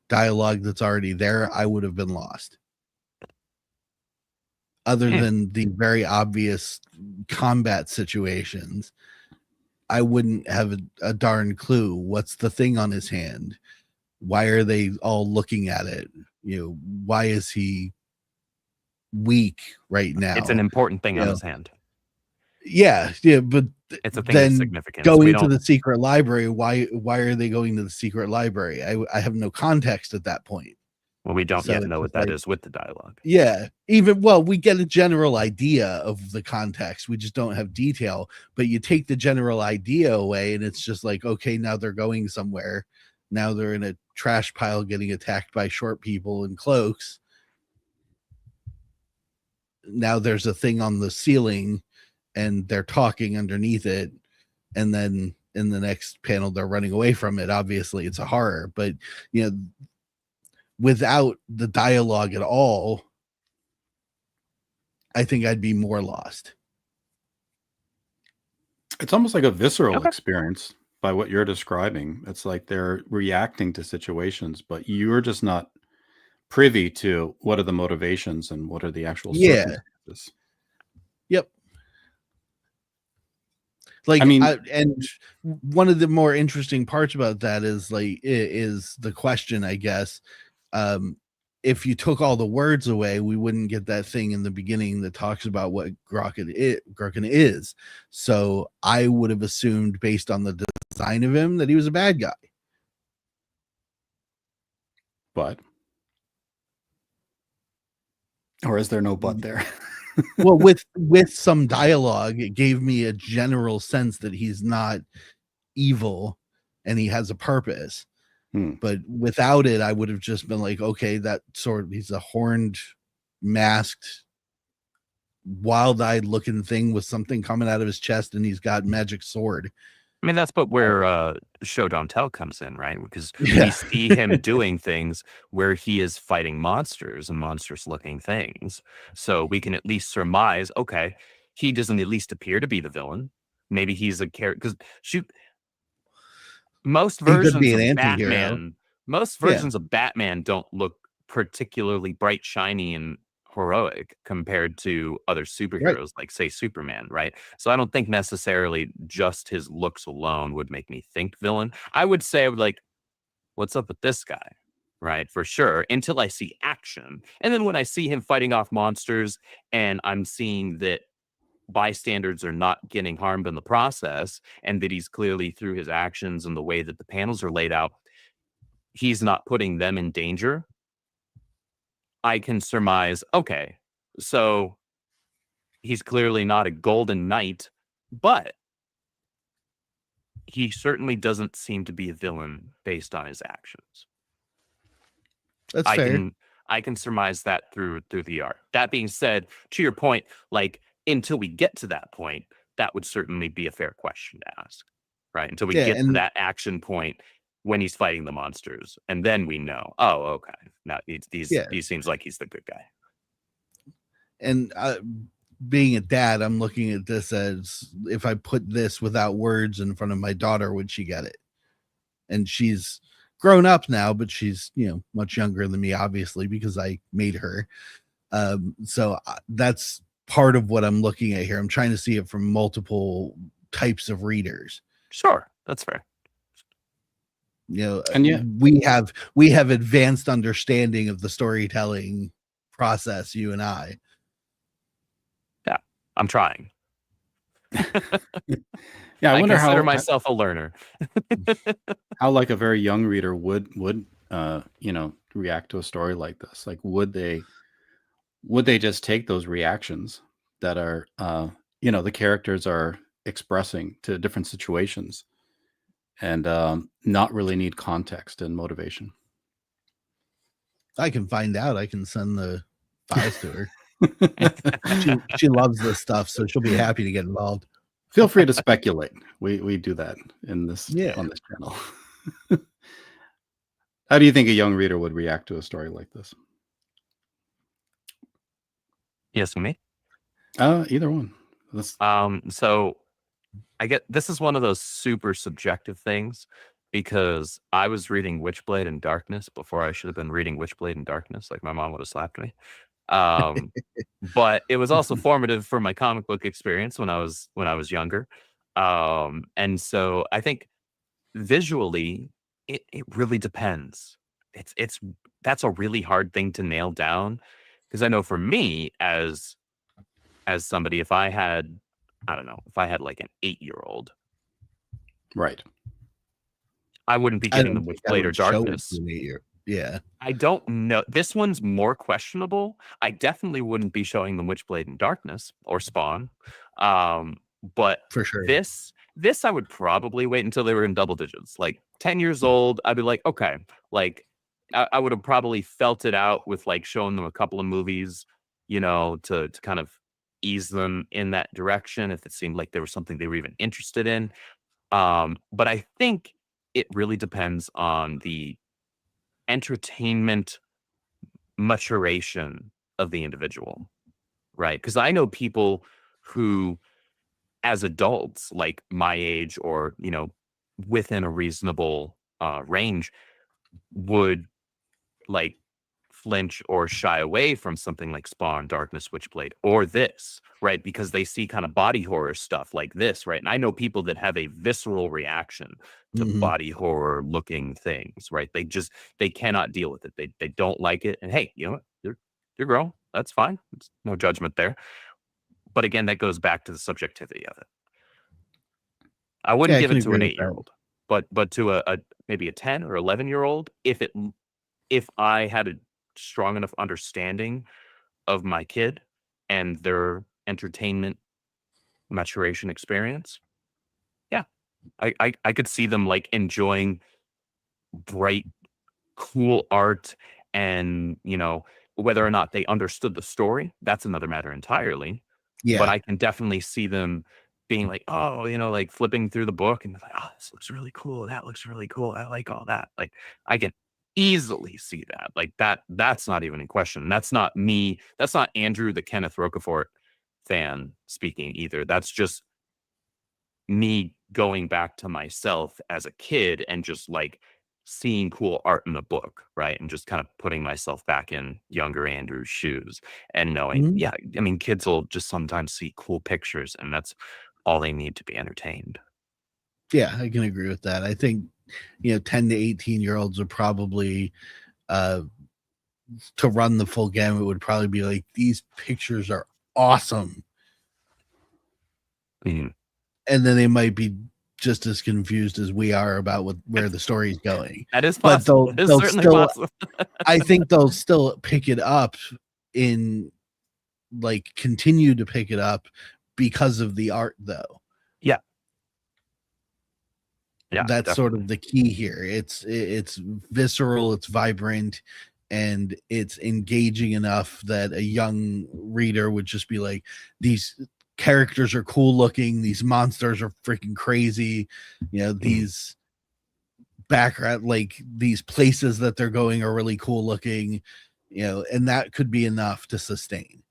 dialogue that's already there, I would have been lost. Other than the very obvious combat situations, I wouldn't have a darn clue. What's the thing on his hand? Why are they all looking at it? Why is he weak right now? It's an important thing on his hand. Yeah, but It's a thing of then significance. We going to don't. the secret library, why are they going to the secret library? I have no context at that point. Well, we don't So yet it's know what just that like, is with the dialogue. yeah, we get a general idea of the context. We just don't have detail. But you take the general idea away, and it's just like, okay, now they're going somewhere. Now they're in a trash pile getting attacked by short people in cloaks. Now there's a thing on the ceiling and they're talking underneath it, and then in the next panel they're running away from it. Obviously it's a horror, but without the dialogue at all, I think I'd be more lost. It's almost like a visceral Okay. experience by what you're describing. It's like they're reacting to situations, but you're just not privy to what are the motivations and what are the actual circumstances. Yep. Like, I mean, and one of the more interesting parts about that is is the question, I guess. If you took all the words away, we wouldn't get that thing in the beginning that talks about what Groken is. So I would have assumed, based on the design of him, that he was a bad guy. but or is there no but there? Well, with some dialogue, it gave me a general sense that he's not evil and he has a purpose. But without it, I would have just been like, okay, he's a horned, masked, wild-eyed looking thing with something coming out of his chest, and he's got magic sword. I mean, that's but where show don't tell comes in, right? Because Yeah. we see him doing things where he is fighting monsters and monstrous looking things. So we can at least surmise, okay, he doesn't at least appear to be the villain. Maybe he's a character, because shoot, most He could be versions an of anti-hero. Batman don't look particularly bright, shiny, and heroic compared to other superheroes, like say Superman, right? So I don't think necessarily just his looks alone would make me think villain. I would say I would like, what's up with this guy? Right, for sure, until I see action. And then when I see him fighting off monsters and I'm seeing that bystanders are not getting harmed in the process, and that he's clearly, through his actions and the way that the panels are laid out, he's not putting them in danger, I can surmise, okay, so he's clearly not a golden knight, but he certainly doesn't seem to be a villain based on his actions. That's I fair. can surmise that through the art. That being said, to your point, like, until we get to that point, that would certainly be a fair question to ask, right? Until we get to and that action point when he's fighting the monsters, and then we know, oh, okay, now he seems like he's the good guy. And being a dad, I'm looking at this as, if I put this without words in front of my daughter, would she get it? And she's grown up now, but she's much younger than me, obviously, because I made her. So that's part of what I'm looking at here. I'm trying to see it from multiple types of readers. Sure, that's fair. And yeah, we have advanced understanding of the storytelling process, you and I. Yeah, I'm trying. Yeah, I wonder consider how myself a learner. how like a very young reader would react to a story like this. Like, would they just take those reactions that are the characters are expressing to different situations and not really need context and motivation? I can find out. I can send the files to her. She loves this stuff, so she'll be happy to get involved. Feel free to speculate. We do that on this channel. How do you think a young reader would react to a story like this? Yes, me. Either one. So I get, this is one of those super subjective things, because I was reading Witchblade in Darkness before I should have been reading Witchblade in Darkness. Like, my mom would have slapped me. But it was also formative for my comic book experience when I was younger. And so I think visually it really depends. That's a really hard thing to nail down, because I know for me, as somebody, if I had I don't know, if I had like an 8-year-old, Right. I wouldn't be I giving don't them think I Witchblade or would show it Darkness. to an 8-year. Yeah, I don't know. This one's more questionable. I definitely wouldn't be showing them Witchblade and Darkness or Spawn. But for sure. this I would probably wait until they were in double digits. Like 10 years old, I'd be like, okay, like I would have probably felt it out with like showing them a couple of movies, to kind of ease them in that direction if it seemed like there was something they were even interested in. But I think it really depends on the entertainment maturation of the individual, right? Because I know people who, as adults, like my age or, within a reasonable range, would like flinch or shy away from something like Spawn, Darkness, Witchblade, or this, right? Because they see kind of body horror stuff like this, right? And I know people that have a visceral reaction to Mhm. body horror looking things, right? They cannot deal with it. They don't like it. And hey, you know what? You're grown. That's fine. It's no judgment there. But again, that goes back to the subjectivity of it. I Yeah, wouldn't I give can it to agree an with that. 8-year-old, but to a maybe a 10 or 11-year-old, if I had a strong enough understanding of my kid and their entertainment maturation experience, yeah, I could see them like enjoying bright, cool art, and whether or not they understood the story, that's another matter entirely. But Yeah. I can definitely see them being like, oh, like flipping through the book and like, oh, this looks really cool. That looks really cool. I like all that. Like I can easily see that. Like that's not even in question. That's not me. That's not Andrew, the Kenneth Rocafort fan speaking either. That's just me going back to myself as a kid and just like seeing cool art in the book, right? And just kind of putting myself back in younger Andrew's shoes and knowing, Mhm. yeah, I mean, kids will just sometimes see cool pictures and that's all they need to be entertained. Yeah, I can agree with that. I think 10 to 18-year-olds are probably uh to run the full gamut would probably be like, these pictures are awesome. Mm. And then they might be just as confused as we are about where the story's going. That is But possible. It's they'll certainly still, possible. I think they'll still pick it up in like continue to pick it up because of the art though. Yeah. Yeah, That's sort definitely. of the key here. It's visceral, it's vibrant, and it's engaging enough that a young reader would just be like, these characters are cool looking, these monsters are freaking crazy, these background, like these places that they're going are really cool looking, and that could be enough to sustain.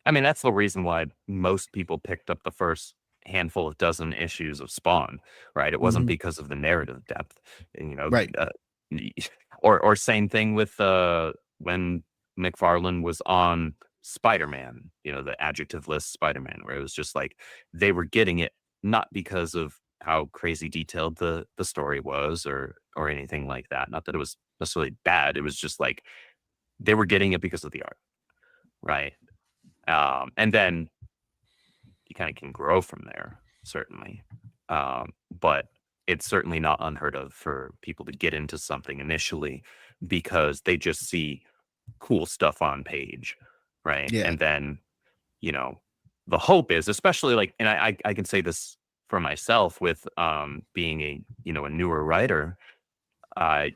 I mean, that's the reason why most people picked up the first handful of dozen issues of Spawn, right? It wasn't Mhm. because of the narrative depth, and, Right. or same thing with when McFarlane was on Spider-Man, the adjective list Spider-Man, where it was just like they were getting it not because of how crazy detailed the story was or anything like that. Not that it was necessarily bad. It was just like they were getting it because of the art, right? And then you kind of can grow from there, certainly. But it's certainly not unheard of for people to get into something initially because they just see cool stuff on page, right? Yeah. And then, you know, the hope is, especially like, and I can say this for myself with being a newer writer, I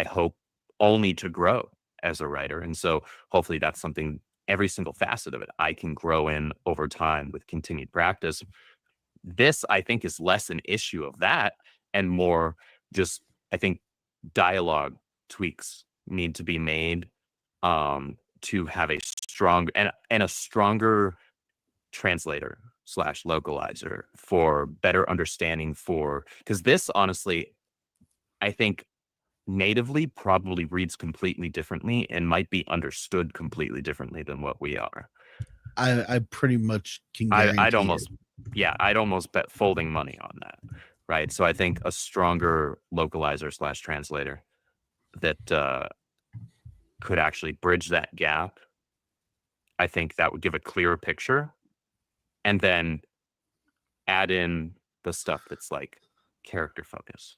hope only to grow as a writer. And so hopefully that's something every single facet of it I can grow in over time with continued practice. This, I think, is less an issue of that and more just, I think, dialogue tweaks need to be made to have a strong and a stronger translator slash localizer for better understanding for because this honestly, I think natively probably reads completely differently and might be understood completely differently than what we are. I pretty much can I'd guarantee it. almost, yeah, I'd almost bet folding money on that, right? So I think a stronger localizer slash translator that could actually bridge that gap. I think that would give a clearer picture, and then add in the stuff that's like character focused.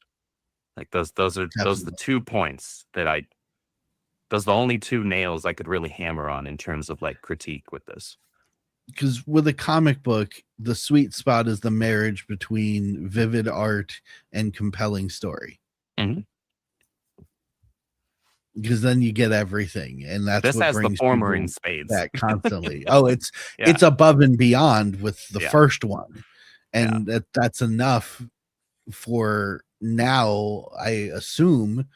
Like those are the Definitely. 2 points that those are the only 2 nails I could really hammer on in terms of like critique with this. Because with a comic book, the sweet spot is the marriage between vivid art and compelling story. Mhm. Because then you get everything, and that's This what has the brings former people in spades. back constantly. Oh, it's Yeah. it's above and beyond with the Yeah. first one, and that's enough for now. I assume,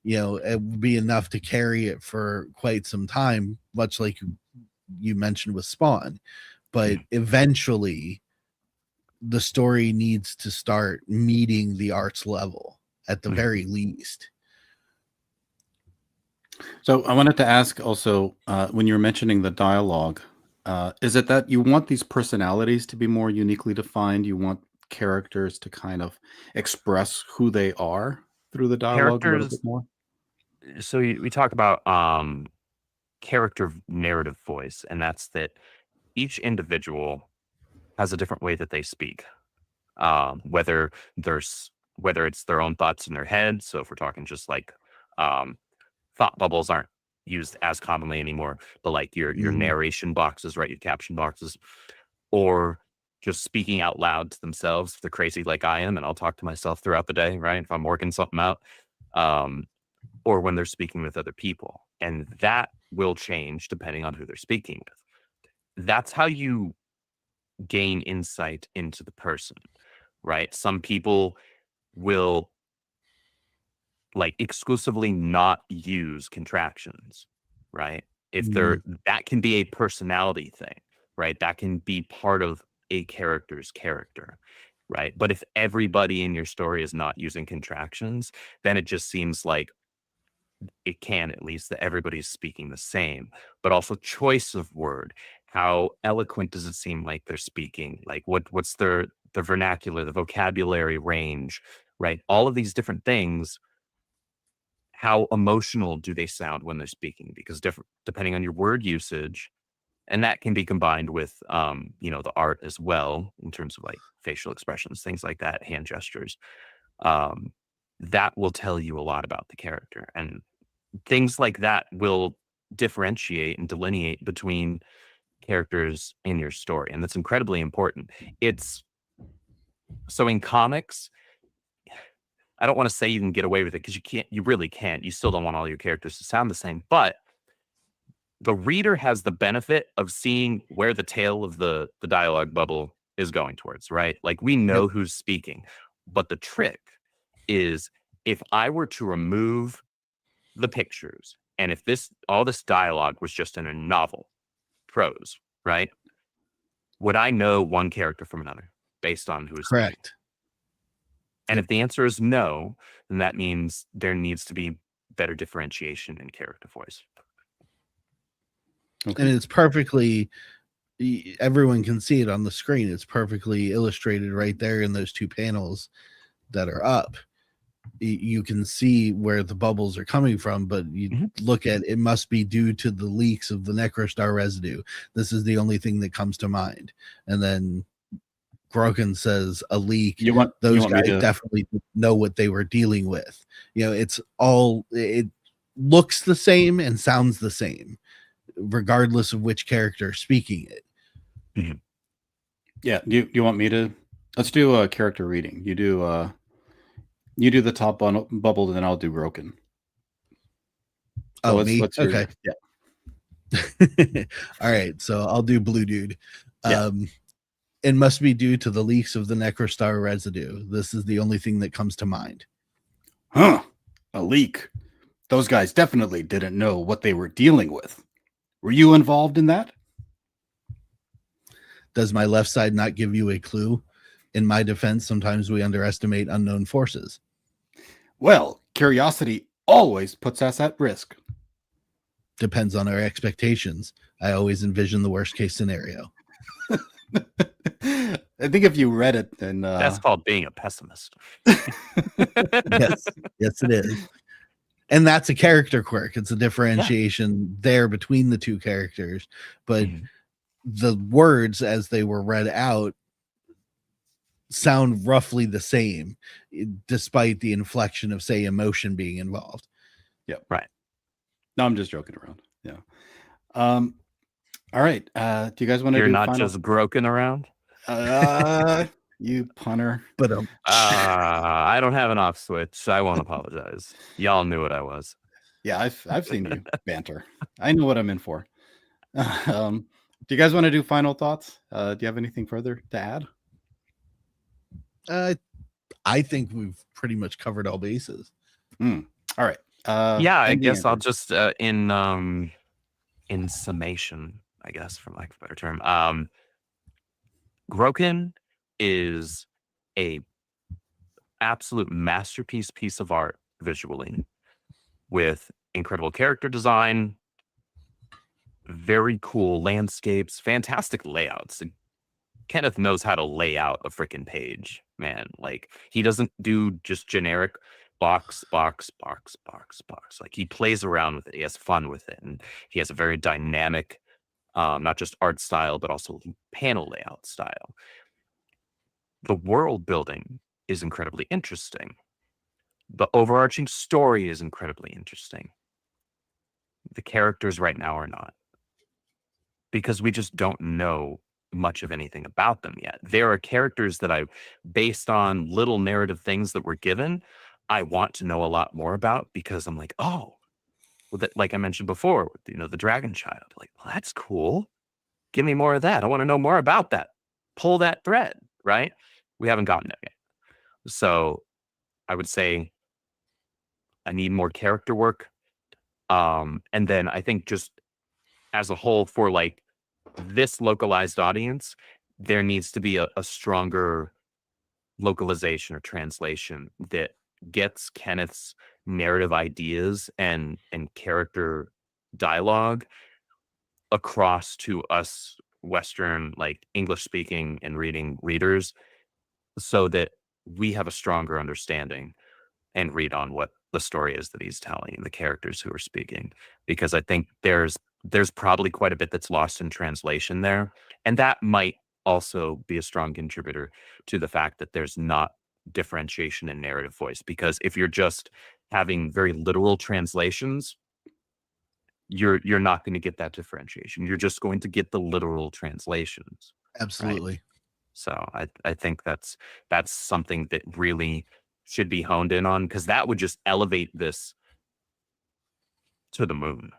it would be enough to carry it for quite some time, much like you mentioned with Spawn. But eventually, the story needs to start meeting the art's level at the very least. So I wanted to ask also, when you're mentioning the dialogue, is it that you want these personalities to be more uniquely defined? You want characters to kind of express who they are through the dialogue a little bit Characters. more? So we talk about character narrative voice, and that's that each individual has a different way that they speak. Whether it's their own thoughts in their head. So if we're talking just like um, thought bubbles aren't used as commonly anymore, but like your narration boxes, right? Your caption boxes, or just speaking out loud to themselves. If they're crazy like I am, and I'll talk to myself throughout the day, right? If I'm working something out, um, or when they're speaking with other people, and that will change depending on who they're speaking with. That's how you gain insight into the person, right? Some people will like exclusively not use contractions, right? If they're that can be a personality thing, right? That can be part of a character's character, right? But if everybody in your story is not using contractions, then it just seems like it can at least that everybody's speaking the same, but also choice of word. How eloquent does it seem like they're speaking? Like what's their vernacular, the vocabulary range, right? All of these different things. How emotional do they sound when they're speaking? Because different depending on your word usage, and that can be combined with the art as well in terms of like facial expressions, things like that, hand gestures. Um, that will tell you a lot about the character, and things like that will differentiate and delineate between characters in your story, and that's incredibly important. It's so in comics, I don't want to say you can get away with it because you really can't. You still don't want all your characters to sound the same, but the reader has the benefit of seeing where the tail of the dialogue bubble is going towards, right? Like we know who's speaking, but the trick is if I were to remove the pictures and if all this dialogue was just in a novel, prose, right? Would I know one character from another based on who is speaking? Correct. And if the answer is no, then that means there needs to be better differentiation in character voice. And it's perfectly, everyone can see it on the screen. It's perfectly illustrated right there in those 2 panels that are up. You can see where the bubbles are coming from, but you look at it must be due to the leaks of the Necrostar residue. This is the only thing that comes to mind. And then Groken says a leak. Those guys definitely know what they were dealing with. It looks the same and sounds the same, regardless of which character is speaking it. Yeah. You want me to? Let's do a character reading. You do the top bubble, and then I'll do Groken. So me? let's hear Okay. Yeah. All right. So I'll do Blue Dude. Yeah. It must be due to the leaks of the Necrostar residue. This is the only thing that comes to mind. Huh. A leak. Those guys definitely didn't know what they were dealing with. Were you involved in that? Does my left side not give you a clue? In my defense, sometimes we underestimate unknown forces. Well, curiosity always puts us at risk. Depends on our expectations. I always envision the worst case scenario. I think if you read it, then that's called being a pessimist. Yes, it is. And that's a character quirk. It's a differentiation there between the 2 characters. But the words as they were read out sound roughly the same, despite the inflection of, say, emotion being involved. No, I'm just joking around. Yeah. All right. Do you guys want to You're do not final? just Groken around. You punter. But I don't have an off switch. I won't apologize. Y'all knew what I was. Yeah, I've seen you banter. I know what I'm in for. Do you guys want to do final thoughts? Do you have anything further to add? I think we've pretty much covered all bases. All right. Yeah, I ending guess I'll Andrew. just in summation, I guess, for lack of a better term, Groken is a absolute masterpiece piece of art visually, with incredible character design, very cool landscapes, fantastic layouts. Kenneth knows how to lay out a freaking page, man. Like, he doesn't do just generic box. Like, he plays around with it. He has fun with it, and he has a very dynamic, not just art style, but also panel layout style. The world building is incredibly interesting. The overarching story is incredibly interesting. The characters right now are not, because we just don't know much of anything about them yet. There are characters that based on little narrative things that were given, I want to know a lot more about, because I'm like, oh, well, like I mentioned before, the dragon child. Like, well, that's cool. Give me more of that. I want to know more about that. Pull that thread, right? We haven't gotten it yet. So I would say I need more character work. And then I think just as a whole, for like this localized audience, there needs to be a stronger localization or translation that gets Kenneth's narrative ideas and character dialogue across to us Western, like, English speaking and reading readers, so that we have a stronger understanding and read on what the story is that he's telling, the characters who are speaking. Because I think there's probably quite a bit that's lost in translation there, and that might also be a strong contributor to the fact that there's not differentiation in narrative voice. Because if you're just having very literal translations, you're not going to get that differentiation. You're just going to get the literal translations. Absolutely. So I think that's something that really should be honed in on, because that would just elevate this to the moon,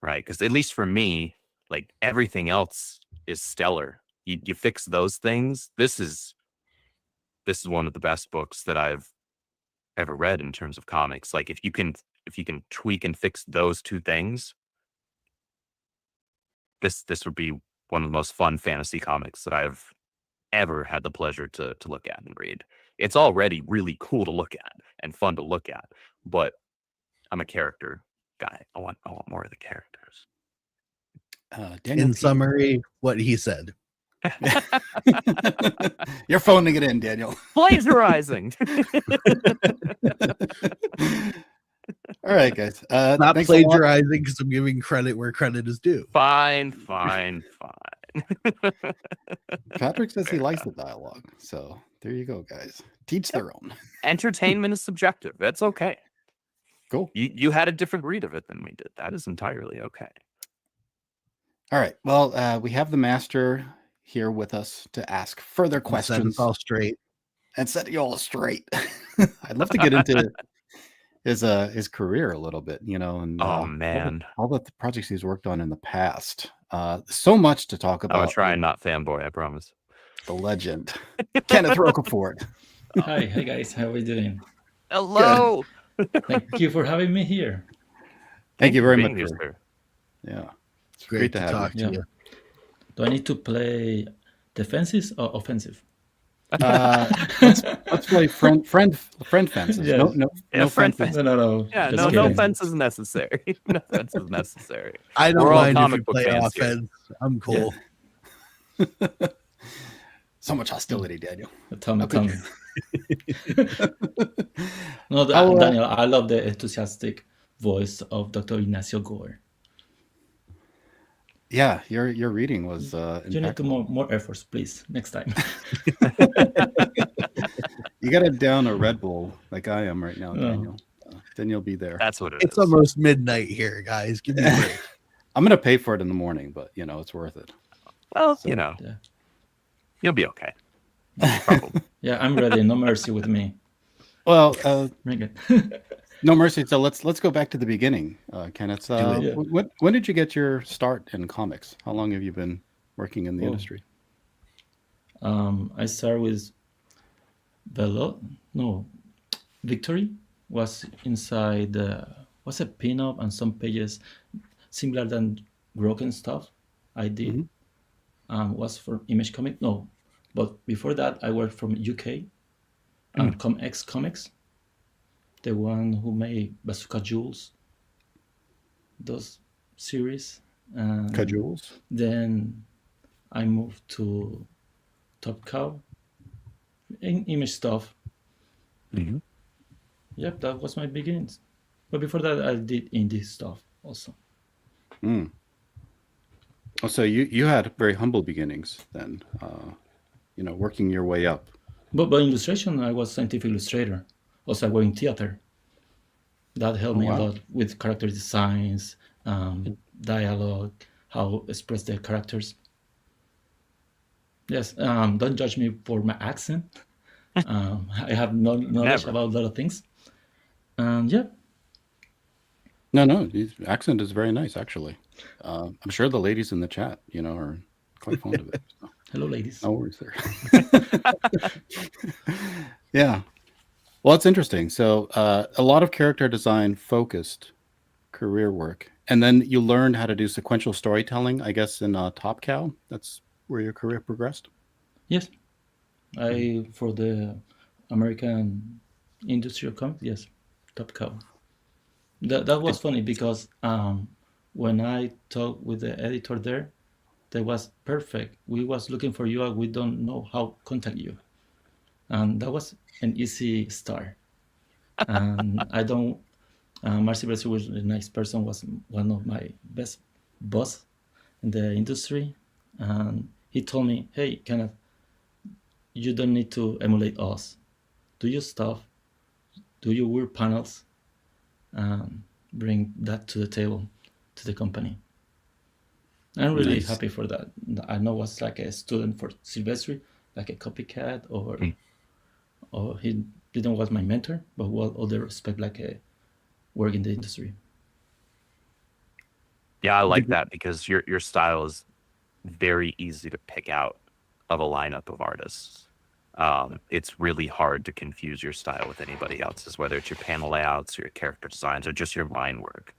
right? Because at least for me, like, everything else is stellar. You fix those things. This is one of the best books that I've ever read in terms of comics. Like, if you can tweak and fix those two things, this would be one of the most fun fantasy comics that I've ever had the pleasure to look at and read. It's already really cool to look at and fun to look at, but I'm a character guy. I want more of the characters. Daniel In P. summary, what he said. You're phoning it in, Daniel. Plagiarizing. All right, guys. Not thanks a lot. plagiarizing, because I'm giving credit where credit is due. Fine. Patrick says he likes the dialogue, so there you go, guys. Teach their own. Entertainment is subjective. That's okay. Cool. You had a different read of it than we did. That is entirely okay. All right. Well, we have the master here with us to ask further Set questions us all straight. and set you all straight. I'd love to get into his career a little bit, and man, all the projects he's worked on in the past. So much to talk about. I'm gonna try and not fanboy, I promise. The legend, Kenneth Rocafort. Hi guys, how are we doing? Hello. Thank you for having me here. Thank you very for much. being here, sir. Yeah, it's Great to have talk you. to you. Do I need to play defensive or offensive? Let's play friend fences. Yeah. No friend fences. No. Yeah, just no kidding. offense is necessary. No offense is necessary. I don't We're all mind if comic you book play fans here. offense. I'm cool. So much hostility, Daniel. Tell me. could No, I'll, Daniel, I love the enthusiastic voice of Dr. Ignacio Gore. Yeah, your reading was You need to impeccable. more efforts, please, next time. You got to down a Red Bull like I am right now, Oh. Daniel. Then you'll be there. That's what it It's is. almost midnight here, guys. Give me a break. I'm gonna pay for it in the morning, but it's worth it. Well, So- Yeah. you'll be okay. Probably. Yeah, I'm ready. No mercy with me. Well, Bring it. no mercy. So let's go back to the beginning, Kenneth. it. Yeah. When did you get your start in comics? How long have you been working in the Oh. industry? I started with Victory was inside was a pin-up and some pages similar than Groken stuff I did. Was for Image Comic. No, but before that I worked from UK and ComX Comics, the one who made Bazooka Jules, those series. And Cajules. then I moved to Top Cow in Image stuff. Mhm. Yep, that was my beginnings. But before that, I did indie stuff also. Mm. Oh, so you had very humble beginnings then, working your way up. But by illustration, I was scientific illustrator. Also, I worked in theater. That helped Oh, me a wow. lot with character designs, dialogue, how express the characters. Yes, don't judge me for my accent. I have no knowledge Never. about a lot of things. And yeah, No, his accent is very nice, actually. I'm sure the ladies in the chat, are quite fond of it. So hello, ladies. no worries there. Yeah. Well, it's interesting. So a lot of character design focused career work, and then you learned how to do sequential storytelling, I guess, in Top Cow. That's where your career progressed. Yes, for the American industry of comics, yes, Top Cow. That was funny because when I talked with the editor there, that was perfect. We was looking for you, and we don't know how contact you, and that was an easy start. And I don't. Marcy Brazil was a nice person. Was one of my best boss in the industry, and he told me, "Hey, Kenneth, you don't need to emulate us. Do your stuff. Do your weird panels, and bring that to the table, to the company." I'm really Nice. happy for that. I know was like a student for Silvestri, like a copycat, or he didn't was my mentor, but with all the respect, like a work in the industry. Yeah, I like that because your style is very easy to pick out of a lineup of artists. It's really hard to confuse your style with anybody else's, whether it's your panel layouts or your character designs or just your line work.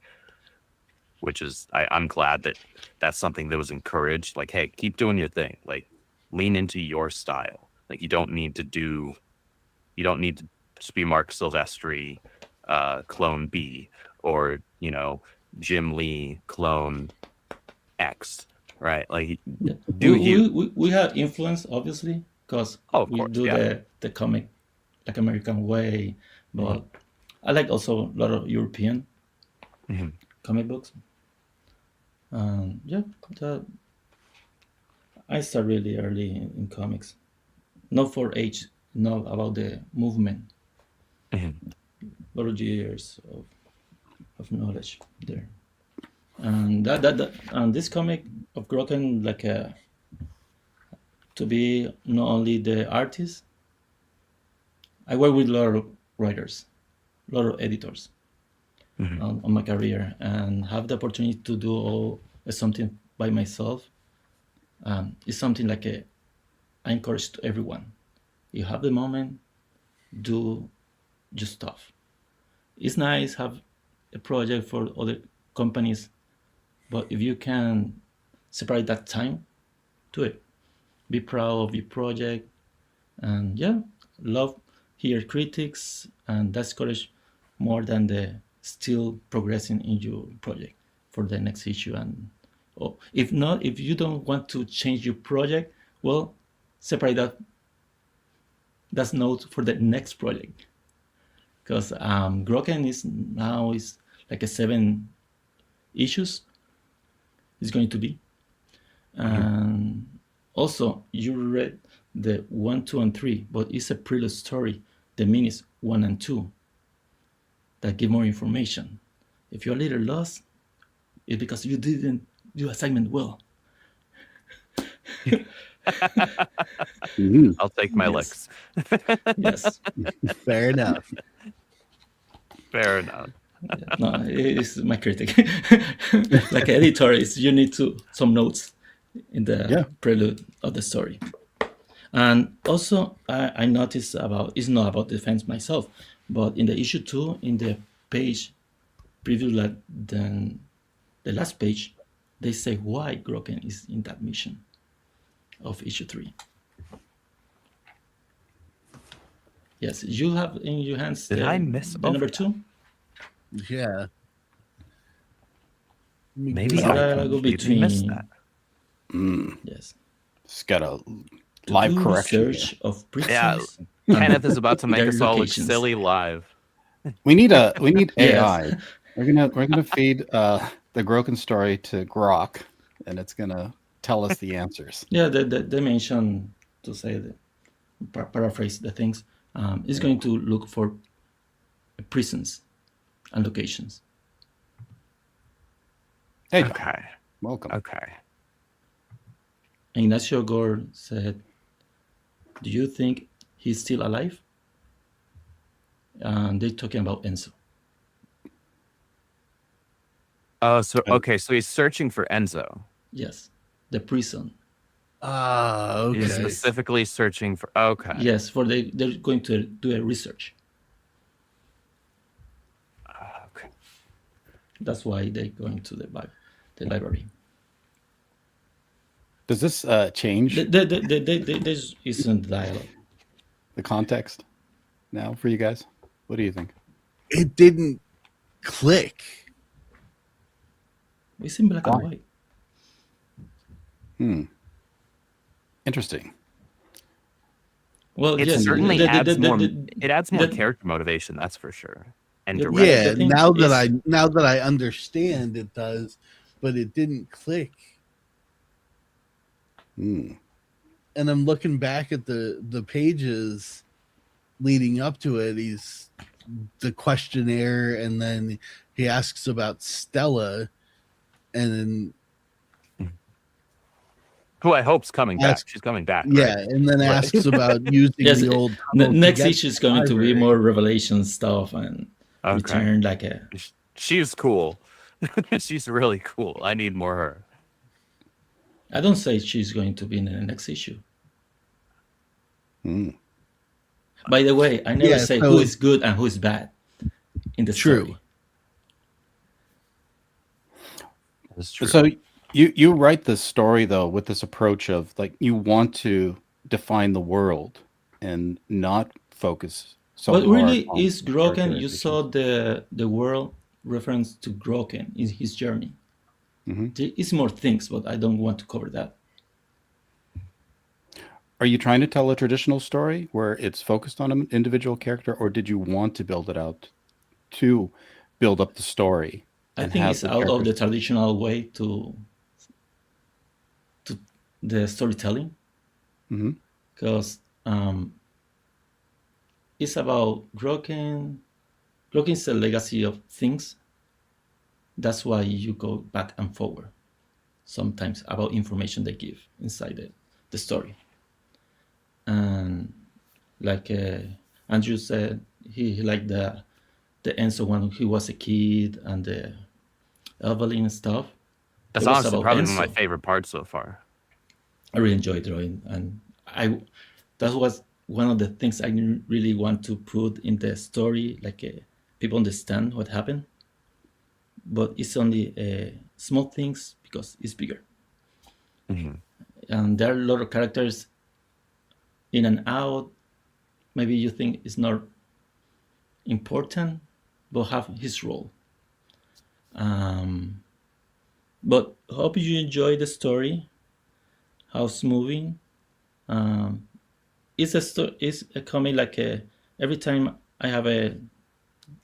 Which is, I'm glad that that's something that was encouraged. Like, hey, keep doing your thing. Like, lean into your style. Like, you don't need to just be Mark Silvestri, clone B, or Jim Lee, clone X, right? Like, Yeah. do you? We have influence, obviously, because Oh, of we course, do yeah. the comic like American way, but I like also a lot of European Mhm. comic books. Yeah, I started really early in comics. Not for age, not about the movement. Mhm. A lot of years of knowledge there. And and this comic of Groken, like to be not only the artist, I work with a lot of writers, a lot of editors Mhm. on my career, and have the opportunity to do something by myself. It's something like I encourage to everyone. You have the moment, do your stuff. It's nice have a project for other companies, but if you can separate that time, do it. Be proud of your project, and yeah, love hear critics, and that's courage more than the still progressing in your project for the next issue. And if not, if you don't want to change your project, well, separate that note for the next project, because Groken is like a 7 issues is going to be. And also you read the 1, 2, and 3, but it's a prelude story the minis 1 and 2 that give more information. If you're a little lost, it's because you didn't do assignment well. Mhm. I'll take my Yes. licks. Yes. Fair enough. Fair enough. No, it's my critic. Like editor, you need some notes in the prelude of the story. And also, I noticed it's not about defense myself, but in the issue 2, in the page preview than the last page, they say why Groken is in that mission of issue 3. Yes, you have in your hands Did I miss the number over 2? Yeah. Maybe So I I'll go completely missed between. that. Yes. It's got a To live do correction here. research of Yeah, prisons. Kenneth is about to make their us all look locations. silly live. We need Yes. AI. We're gonna feed the Groken story to Grok, and it's gonna tell us the answers. Yeah, they mention, to say paraphrase the things, is going to look for prisons and locations. Hey, John. Okay. Welcome. Okay. Ignacio Gore said, "Do you think he's still alive?" And they're talking about Enzo. Oh, so okay, so he's searching for Enzo. Yes, the prison. Okay. He's specifically searching for. Okay. Yes, they're going to do a research. Okay. That's why they're going to the library. Does this change This isn't dialogue. the context now for you guys? What do you think? It didn't click. It's in black and white. Interesting. Well, It yes, certainly adds more. the- It adds more the- character motivation, that's for sure. And Yeah, direct. Yeah, the thing now that is- I understand it does, but it didn't click. Hmm. And I'm looking back at the pages leading up to it. He's the questionnaire, and then he asks about Stella, and then Who I hope's coming back. Ask- She's coming back. yeah, Right? and then Right. asks about using Yes, the old. the tunnel to next get issue is to the going to be library. more revelation stuff and Okay. return like a. She's cool. She's really cool. I need more her. I don't say she's going to be in the next issue. Hmm. By the way, I never Yeah, say so- who is good and who is bad in the True. story. That's true. So you write this story though with this approach of like you want to define the world and not focus so But hard really, on is Groken? You characterizations. saw the world reference to Groken in his journey. Mhm. There is more things, but I don't want to cover that. Are you trying to tell a traditional story where it's focused on an individual character, or did you want to build it out to build up the story? I and think have it's the out of the characters- traditional way to the storytelling, Mhm. because it's about Groken. Groken's a legacy of things. That's why you go back and forward sometimes about information they give inside the story. And like Andrew said, he liked the Enzo when he was a kid and the Evelyn stuff. That's It was honestly about probably one of my Enzo. favorite parts so far. I really enjoy drawing, and that was one of the things I really want to put in the story, like people understand what happened. But it's only small things because it's bigger, Mhm. and there are a lot of characters in and out. Maybe you think it's not important, but have his role. But hope you enjoy the story. How it's moving. It's a comic like every time I have a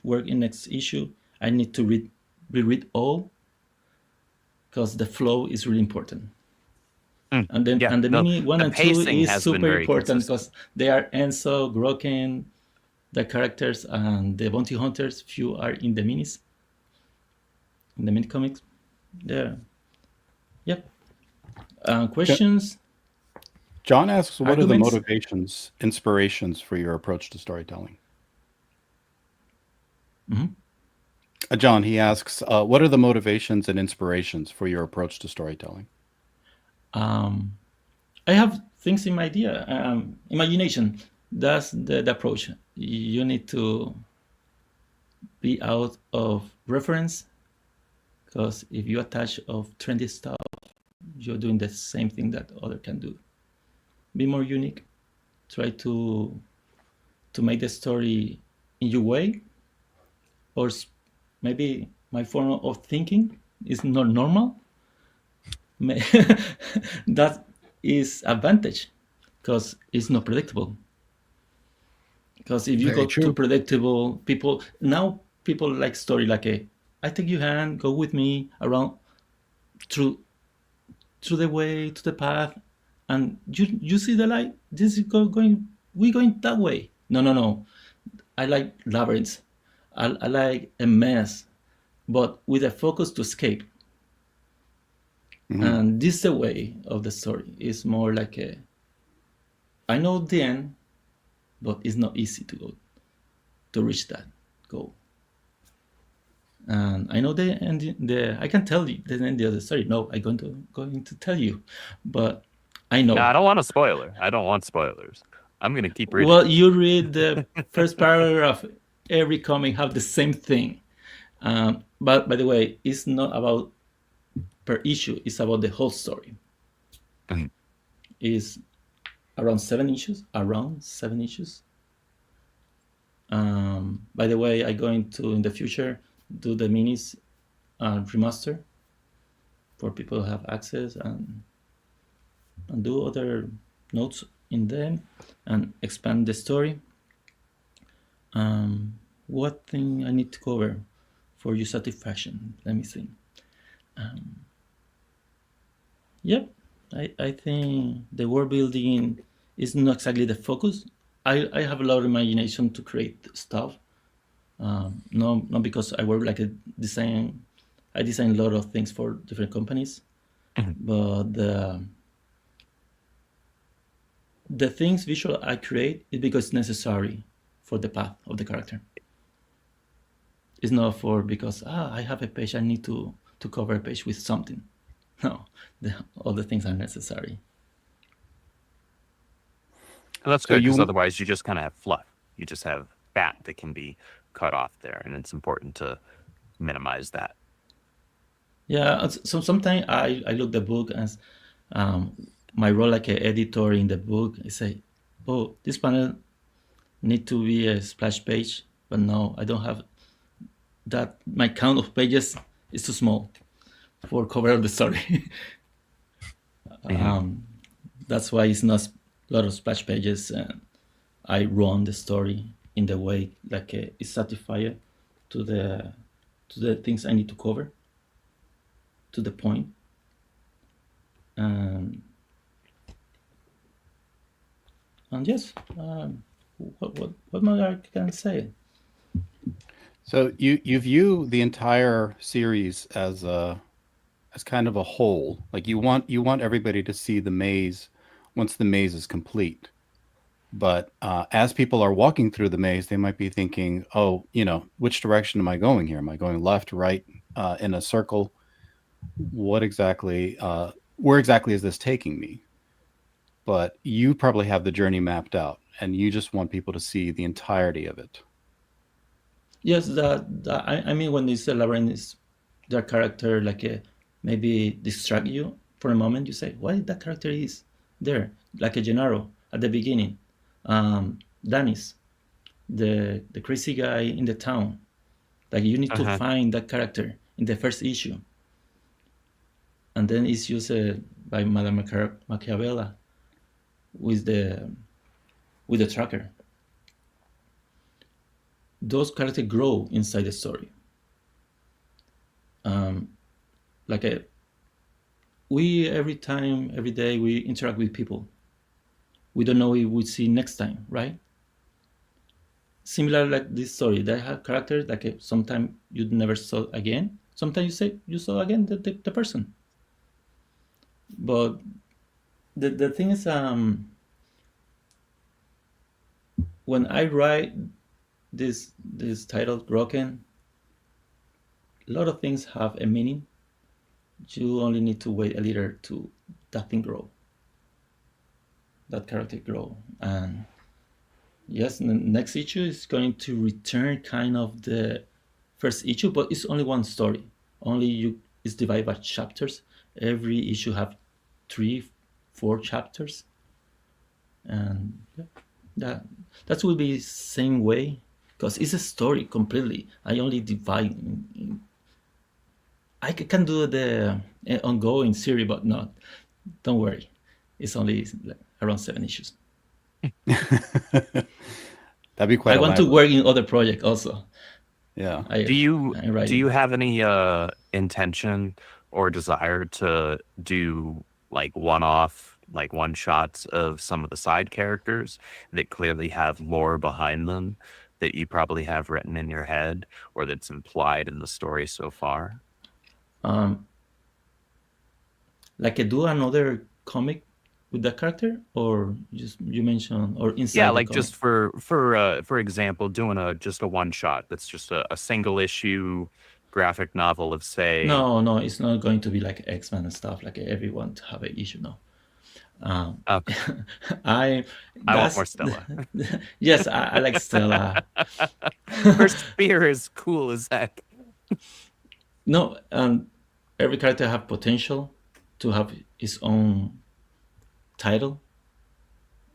work in next issue, I need to reread all because the flow is really important. And then Yeah, and the no, mini 1 the and 2 pacing is has been super very important consistent. because they are Enzo, Groken, the characters and the bounty hunters. Few are in the minis, in the mini comics. Yeah. Yep. Questions, John asks, what are the arguments. motivations, inspirations for your approach to storytelling? Mhm. John, he asks, what are the motivations and inspirations for your approach to storytelling? I have things in my idea, imagination. That's the approach. You need to be out of reference, because if you attach of trendy stuff, you're doing the same thing that other can do. Be more unique. Try to make the story in your way, or maybe my form of thinking is not normal. That is advantage, because it's not predictable. Because if you Very go too true. predictable, people like story like I take your hand, go with me around through the way to the path, and you see the light. This is going. We going that way. No. I like labyrinths. I like a mess, but with a focus to escape. Mhm. And this is the way of the story. It's more like I know the end, but it's not easy to reach that goal. And I know the end. I can tell you the end of the story. No, I'm going to tell you, but I know. No, I don't want a spoiler. I don't want spoilers. I'm going to keep reading. Well, you read the first paragraph. Every comic have the same thing. But by the way, it's not about per issue. It's about the whole story. Mhm. It's around 7 issues. By the way, I'm going to in the future do the minis remaster for people who have access, and do other notes in them and expand the story. What thing I need to cover for your satisfaction? Let me think. Yep, I think the world building is not exactly the focus. I have a lot of imagination to create stuff. No, not because I work like a design. I design a lot of things for different companies, Mhm. but the things visual I create is because it's necessary for the path of the character. It's not for because I have a page, I need to cover a page with something. No, all the things are necessary. And that's So good, because you, otherwise you just kind of have fluff. You just have fat that can be cut off there, and it's important to minimize that. Yeah, so sometimes I look the book as my role like an editor in the book. I say, oh, this panel need to be a splash page, but no, I don't have that. My count of pages is too small for cover of the story. Mhm. That's why it's not a lot of splash pages, and I run the story in the way like it's satisfied to the things I need to cover, to the point. And yes, what more I can say? so you view the entire series as kind of a whole. Like you want everybody to see the maze once the maze is complete. But as people are walking through the maze, they might be thinking, "Oh, which direction am I going here? Am I going left, right, in a circle? What exactly? Where exactly is this taking me?" But you probably have the journey mapped out, and you just want people to see the entirety of it. Yes, I mean when it's a labyrinth, is their character like maybe distract you for a moment. You say, why that character is there? Like a Gennaro at the beginning, Danis, the crazy guy in the town. Like you need to Uh-huh. find that character in the first issue, and then it's used by Madame Machiavella with the tracker. Those characters grow inside the story. Like we every time, every day we interact with people. We don't know if we see next time, right? similar like this story. They have characters like sometimes you never saw again. Sometimes you say you saw again the person. But the thing is, when I write this title Groken, a lot of things have a meaning. You only need to wait a little to that thing grow, that character grow, and yes, the next issue is going to return kind of the first issue, but it's only one story. Only you it's divided by chapters. Every issue have 3, 4 chapters, and yeah, that will be same way because it's a story completely. I only divide. I can do the ongoing series, but not. Don't worry, it's only like around 7 issues. That'd be quite I want to elaborate. work in other projects also. Yeah. Do you I'm writing. do you have any intention or desire to do like one-off, like one shots of some of the side characters that clearly have lore behind them that you probably have written in your head or that's implied in the story so far? Like do another comic with that character, or just you mentioned, or inside Yeah, the like comic? just for example, doing just a one shot that's just a single issue graphic novel of say No, it's not going to be like X-Men and stuff. Like everyone to have an issue. No. Okay. I want more Stella. Yes, I like Stella. Her spear is cool as heck. No, every character have potential to have his own title,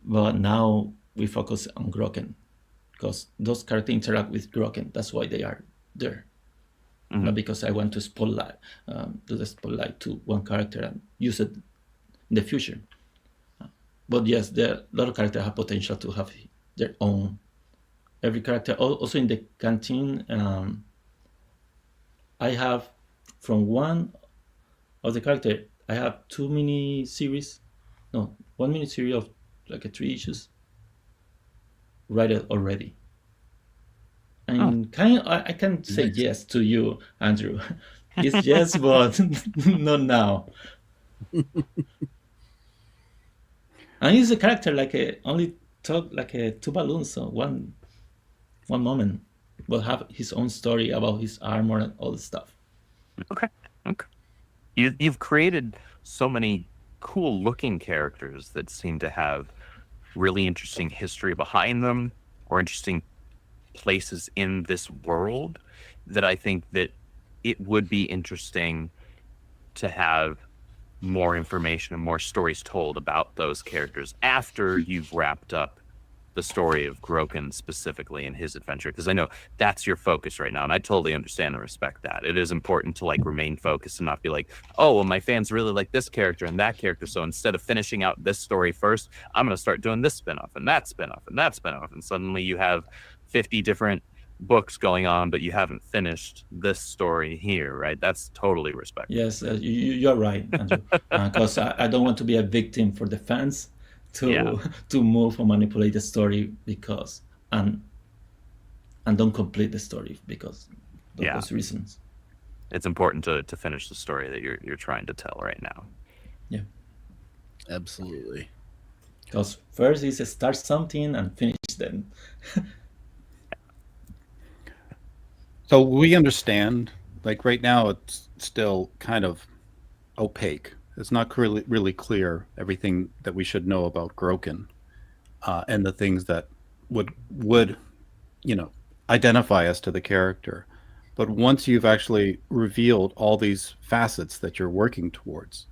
but now we focus on Groken because those characters interact with Groken. That's why they are there. Mhm. Not because I want to spotlight, do the spotlight to one character and use it in the future. But yes, a lot of characters have potential to have their own. Every character, also in the canteen, I have from one of the character, I have 2 mini series, no, 1 mini series of like 3 issues, write it already. And kind of, I can say Nice. yes to you, Andrew. It's yes, but not now. And he's a character like only talk like 2 balloons, so one moment, will have his own story about his armor and all the stuff. Okay. You've created so many cool looking characters that seem to have really interesting history behind them or interesting places in this world that I think that it would be interesting to have more information and more stories told about those characters after you've wrapped up the story of Groken specifically in his adventure, because I know that's your focus right now, and I totally understand and respect that. It is important to like remain focused and not be like, oh, well, my fans really like this character and that character, so instead of finishing out this story first, I'm going to start doing this spinoff and that spinoff and that spinoff, and suddenly you have 50 different books going on, but you haven't finished this story here, right? That's totally respectful. Yes, you're right, Andrew. Because I don't want to be a victim for the fans to move or manipulate the story because and don't complete the story because of those reasons. It's important to finish the story that you're trying to tell right now. Yeah, Absolutely. because first is start something and finish them. So we understand, like right now, it's still kind of opaque. It's not really clear everything that we should know about Groken, and the things that would identify us to the character. But once you've actually revealed all these facets that you're working towards,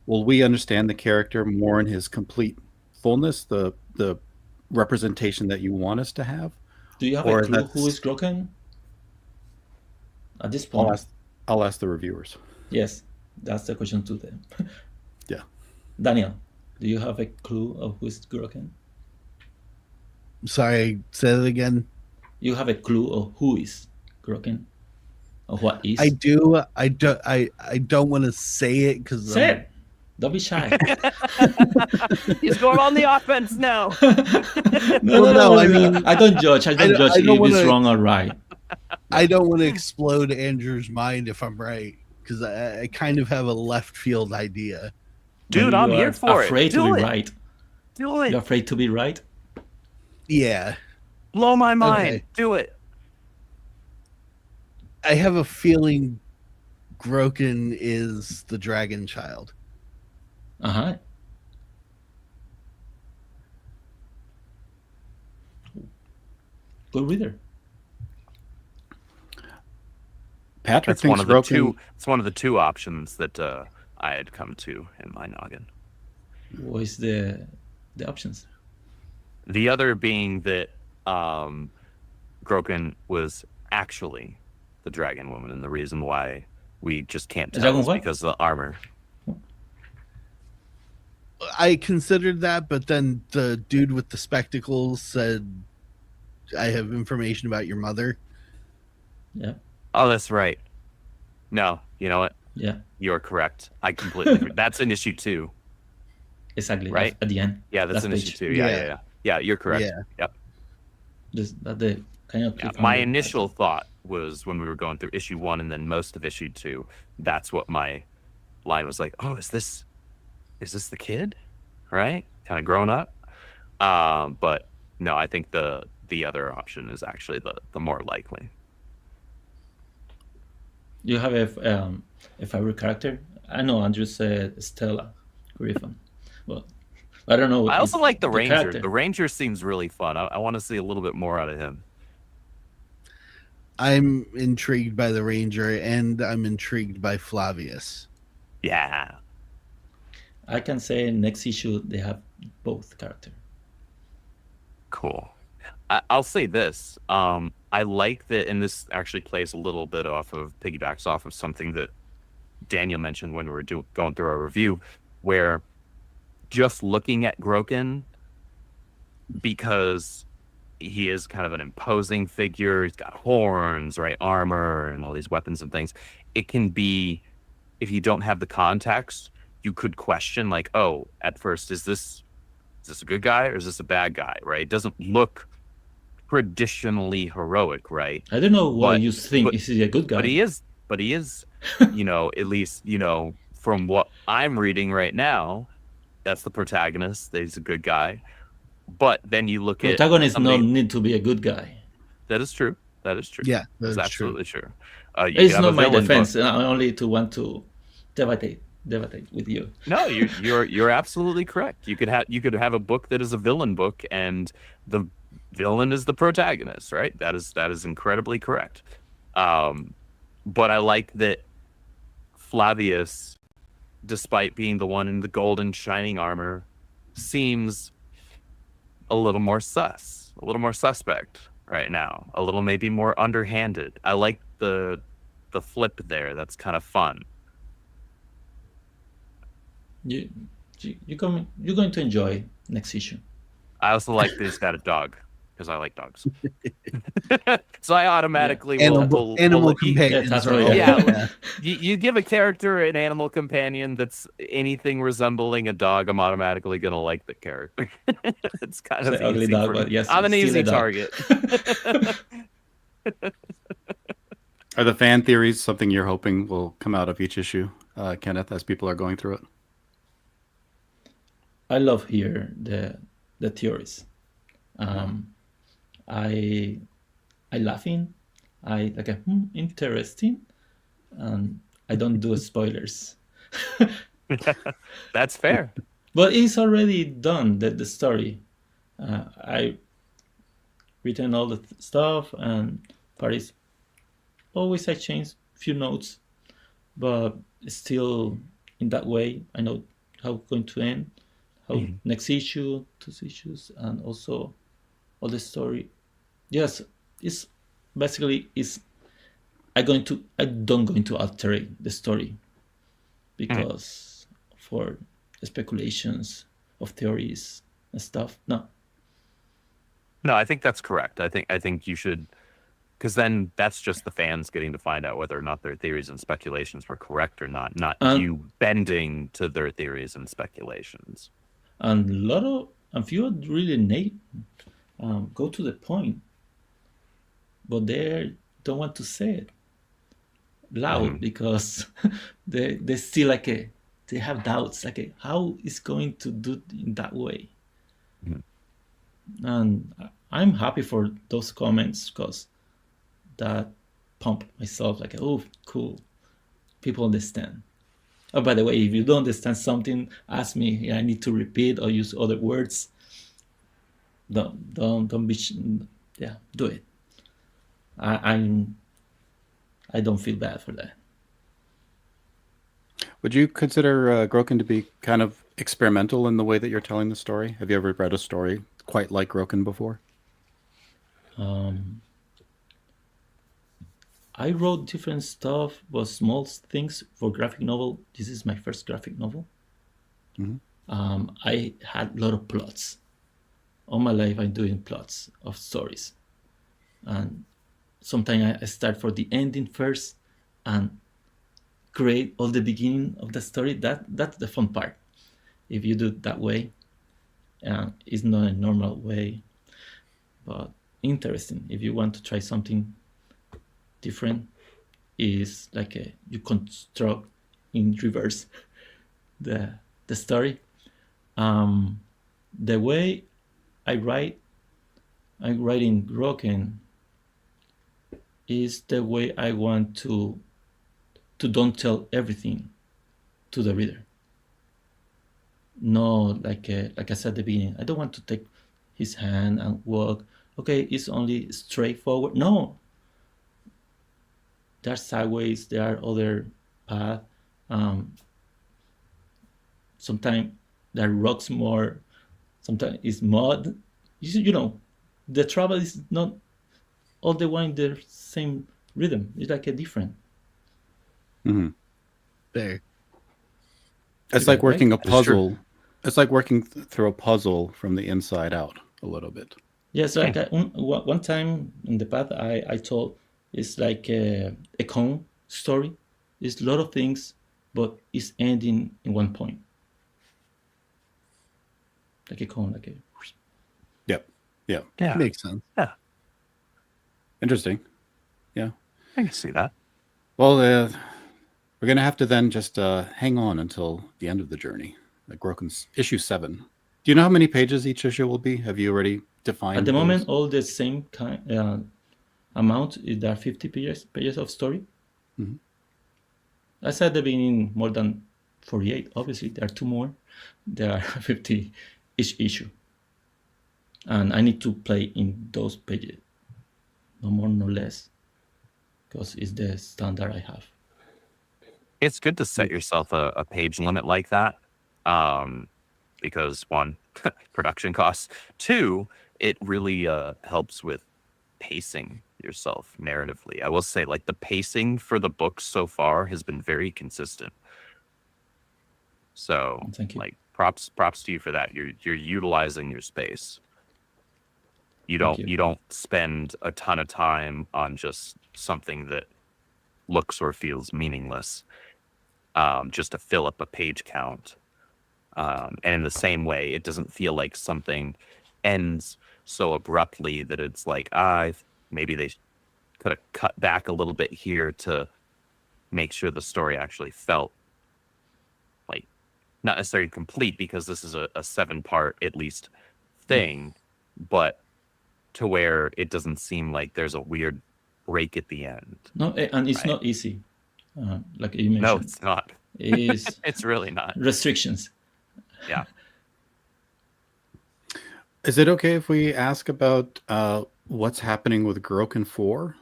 will we understand the character more in his complete fullness, the representation that you want us to have? Do you have Or a clue that's- who is Groken at this point? I'll ask the reviewers. Yes, that's the question to them. Yeah. Daniel, do you have a clue of who is Groken? Sorry, say that again. You have a clue of who is Groken? Of what is? I do. I don't want to say it because Say it. Don't be shy. He's going on the offense now. No, I mean, I don't judge. I don't judge I don't if it's wanna- wrong or right. I don't want to explode Andrew's mind if I'm right, because I kind of have a left field idea. Dude, Maybe I'm you here are for it. afraid to Do be it. right. Do it. You're afraid to be right. Yeah, Blow my mind. Okay. Do it. I have a feeling Groken is the dragon child. Uh-huh. Good reader. Patrick That's thinks one of the Groken. two. It's one of the two options that I had come to in my noggin. What is the options? The other being that Groken was actually the dragon woman, and the reason why we just can't The tell dragon is what? because of the armor. I considered that, but then the dude with the spectacles said, "I have information about your mother." Yeah. Oh, that's right. No, you know what? Yeah. You're correct. I completely. That's in issue 2. Exactly. Right? At the end. Yeah, that's Last in page. issue 2. Yeah, Yeah. yeah, yeah. Yeah, you're correct. Yeah. Yep. That the kind of Yeah. cliffhanger. My initial thought was when we were going through issue 1 and then most of issue 2. That's what my line was like. Oh, is this the kid? Right? Kind of grown up. But no, I think the other option is actually the more likely. You have a favorite character? I know Andrew said Stella Griffin. Well, I don't know. I also if like the Ranger. character- The Ranger seems really fun. I want to see a little bit more out of him. I'm intrigued by the Ranger, and I'm intrigued by Flavius. Yeah. I can say next issue they have both character. Cool. I'll say this. I like that, and this actually plays a little bit piggybacks off of something that Daniel mentioned when we were going through our review, where just looking at Groken, because he is kind of an imposing figure, he's got horns, right, armor, and all these weapons and things. It can be, if you don't have the context, you could question, like, oh, at first, is this a good guy or is this a bad guy, right? It doesn't look traditionally heroic, right? I don't know why But- you think but- is he a good guy. But he is, at least, from what I'm reading right now, that's the protagonist. He's a good guy. But then you look at Protagonists somebody- not need to be a good guy. That is true. That is true. Yeah, That's that's true. absolutely true. You It's could have not a my villain defense. book. I only to want to debate with you. No, you're absolutely correct. You could have a book that is a villain book, and the villain is the protagonist, right? That is incredibly correct. But I like that Flavius, despite being the one in the golden shining armor, seems a little more suspect right now, a little maybe more underhanded. I like the flip there. That's kind of fun. You're going to enjoy next issue. I also like that he's got a dog because I like dogs. So I automatically will Animal you- companions. that's are right, all- yeah. You give a character an animal companion that's anything resembling a dog, I'm automatically gonna like the character. It's kind It's of an ugly easy dog, for me. but yes, I'm an it's still easy a dog. target. Are the fan theories something you're hoping will come out of each issue, Kenneth, as people are going through it? I love here the theories. I laughing. I like a interesting, and I don't do spoilers. That's fair. But it's already done. The story. I written all the stuff, and Paris. Always I change few notes, but still in that way I know how it's going to end, how next issue, 2 issues, and also all the story. Yes, it's basically I don't going to alter the story because for speculations of theories and stuff. No. No, I think that's correct. I think you should Because then that's just the fans getting to find out whether or not their theories and speculations were correct or not And you bending to their theories and speculations. and a few really go to the point, but they don't want to say it loud Mhm. because they still they have doubts how it's going to do it in that way. Mhm. And I'm happy for those comments because that pump myself oh cool, people understand. Oh, by the way, if you don't understand something, ask me. I need to repeat or use other words. Don't be yeah, do it. I'm I don't feel bad for that. Would you consider Groken to be kind of experimental in the way that you're telling the story? Have you ever read a story quite like Groken before? I wrote different stuff, but small things for graphic novel. This is my first graphic novel. Mhm. I had a lot of plots. All my life, I'm doing plots of stories, and sometimes I start for the ending first and create all the beginning of the story. That's the fun part. If you do it that way, it's not a normal way, but interesting. If you want to try something different, is you construct in reverse the story. The way I write in Groken is the way I want to don't tell everything to the reader. No, like I said at the beginning, I don't want to take his hand and walk. Okay, it's only straightforward. No, there are sideways. There are other paths. Sometimes there are rocks more. Sometimes it's mud. You know, the travel is not all the one in the same rhythm. It's like a different. Mm-hmm. There. It's You like got it, working a right? It's true. puzzle. It's like working through a puzzle from the inside out a little bit. Yes, like one time in the past, I told it's like a cone story. It's a lot of things, but it's ending in one point. Like a cone, like a. Yep. Yeah. Yeah. Makes sense. Yeah. Interesting. Yeah. I can see that. Well, we're gonna have to then just hang on until the end of the journey. Like Groken's issue 7. Do you know how many pages each issue will be? Have you already defined At the those? moment, all the same kind amount. There are 50 pages of story. Mhm. I said at the beginning more than 48. Obviously, there are two more. There are 50 each issue, and I need to play in those pages, no more, no less, because it's the standard I have. It's good to set yourself a page limit like that. Because one, production costs. Two, it really helps with pacing yourself narratively. I will say, like, the pacing for the book so far has been very consistent. So, Thank you. like, props to you for that. You're utilizing your space. You Thank don't you. don't spend a ton of time on just something that looks or feels meaningless, just to fill up a page count. And in the same way, it doesn't feel like something ends so abruptly that it's like, maybe they could have cut back a little bit here to make sure the story actually felt like not necessarily complete, because this is a 7-part at least thing, but to where it doesn't seem like there's a weird break at the end. No, and it's Right. not easy. Like you mentioned, No, it's not. is It's really not. restrictions. Yeah. Is it okay if we ask about what's happening with Groken 4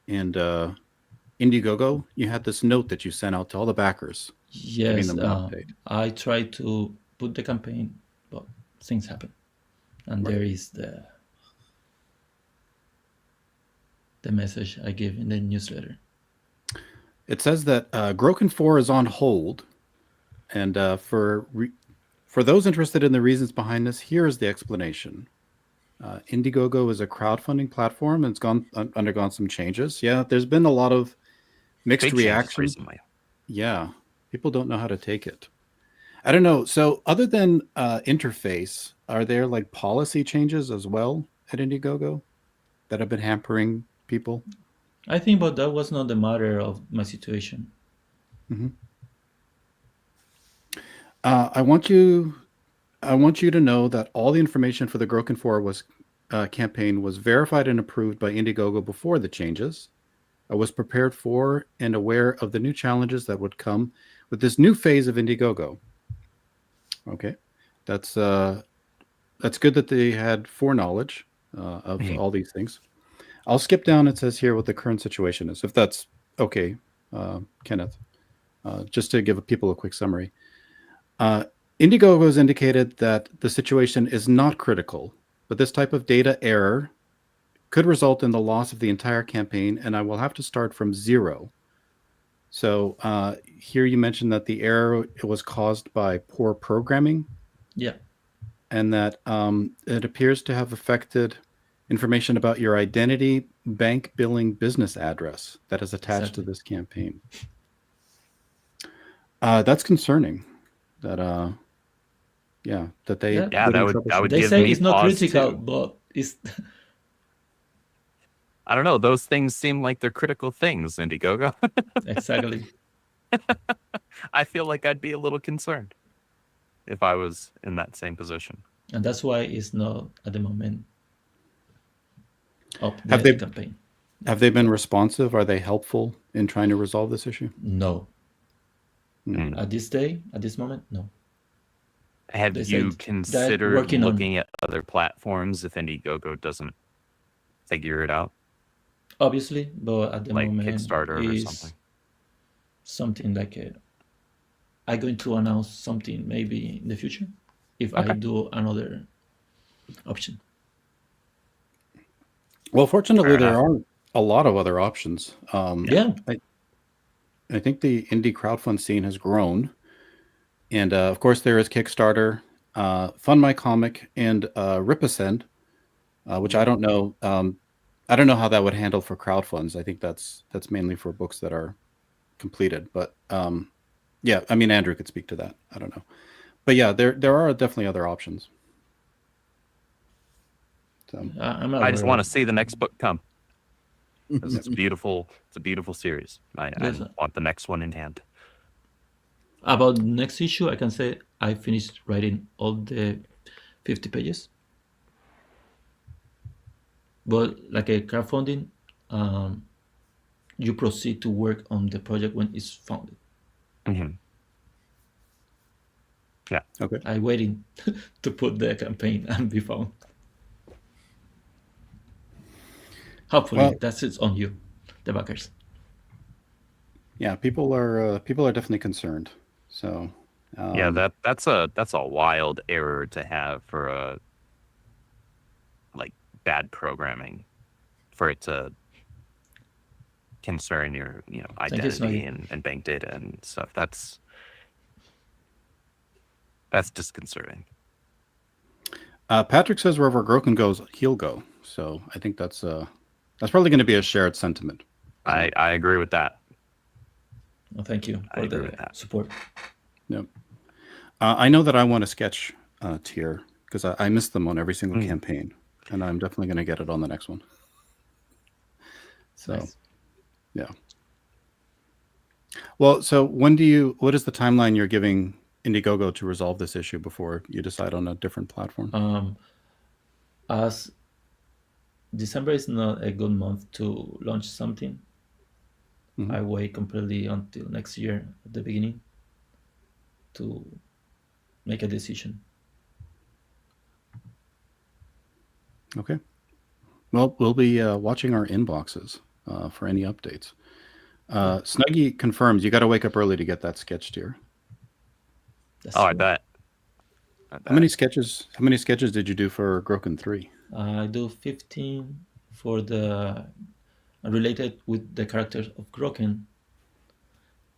and Indiegogo? You had this note that you sent out to all the backers, giving Yes, them an update. I tried to put the campaign, but things happen, and Right. there is the message I give in the newsletter. It says that Groken 4 is on hold, and for those interested in the reasons behind this, here is the explanation. Indiegogo is a crowdfunding platform and it's undergone some changes. Yeah, there's been a lot of mixed Big changes reaction. recently. Yeah, people don't know how to take it. I don't know. So, other than interface, are there like policy changes as well at Indiegogo that have been hampering people? I think, but that was not the matter of my situation. Hmm. I want you. I want you to know that all the information for the Groken 4 was campaign was verified and approved by Indiegogo before the changes. I was prepared for and aware of the new challenges that would come with this new phase of Indiegogo. Okay, that's that's good that they had foreknowledge of Mhm. all these things. I'll skip down. It says here what the current situation is, if that's okay, Kenneth. Just to give people a quick summary. Uh, Indiegogo has indicated that the situation is not critical, but this type of data error could result in the loss of the entire campaign, and I will have to start from zero. So here you mentioned that the error was caused by poor programming, Yeah, and that it appears to have affected information about your identity, bank billing, business address that is attached to exactly. this campaign. That's concerning. That yeah, that they Yeah, Yeah, wouldn't that would troubleshoot. they give say me it's not pause critical, too. but it's I don't know. Those things seem like they're critical things, Indiegogo. exactly. I feel like I'd be a little concerned if I was in that same position. And that's why it's not at the moment of Have the they campaign. have they been responsive? Are they helpful in trying to resolve this issue? No. Mm. At this day, at this moment, no. Have They you said they're considered working on, looking at other platforms if Indiegogo doesn't figure it out, obviously, but at the like moment Kickstarter or is something? something like I'm going to announce something maybe in the future if I Okay. do another option. Well, fortunately, Fair there enough. are a lot of other options. Yeah, I think the indie crowdfund scene has grown, and of course, there is Kickstarter, Fund My Comic, and Ripasend, which I don't know. I don't know how that would handle for crowdfunds. I think that's mainly for books that are completed. But yeah, I mean, Andrew could speak to that. I don't know, but yeah, there are definitely other options. So I'm I just aware want of. to see the next book come because Mhm. it's beautiful. It's a beautiful series. I Yes. want the next one in hand. About next issue, I can say I finished writing all the 50 pages. But like a crowdfunding, um, you proceed to work on the project when it's founded. Hmm. Yeah. okay. I waiting to put the campaign and be found. Hopefully, Well, that's it's on you, the backers. yeah, people are definitely concerned. So Yeah, um, that's a wild error to have for a like bad programming for it to concern your Thank you, identity Snuggy. and bank data and stuff. That's disconcerting. Patrick says wherever Groken goes, he'll go. So I think that's probably going to be a shared sentiment. I agree with that. Well, thank you I for agree the with that. support. Yep. I know that I want a sketch tier because I miss them on every single Mm. campaign, and I'm definitely going to get it on the next one. So Nice. yeah. Well, so what is the timeline you're giving Indiegogo to resolve this issue before you decide on a different platform? As December is not a good month to launch something, Mhm. I wait completely until next year at the beginning to make a decision. Okay. Well, we'll be watching our inboxes for any updates. Snuggy confirms you got to wake up early to get that sketch tier. That's Oh, I true. bet. How many sketches? How many sketches did you do for Groken 3? I do 15 for the related with the characters of Groken.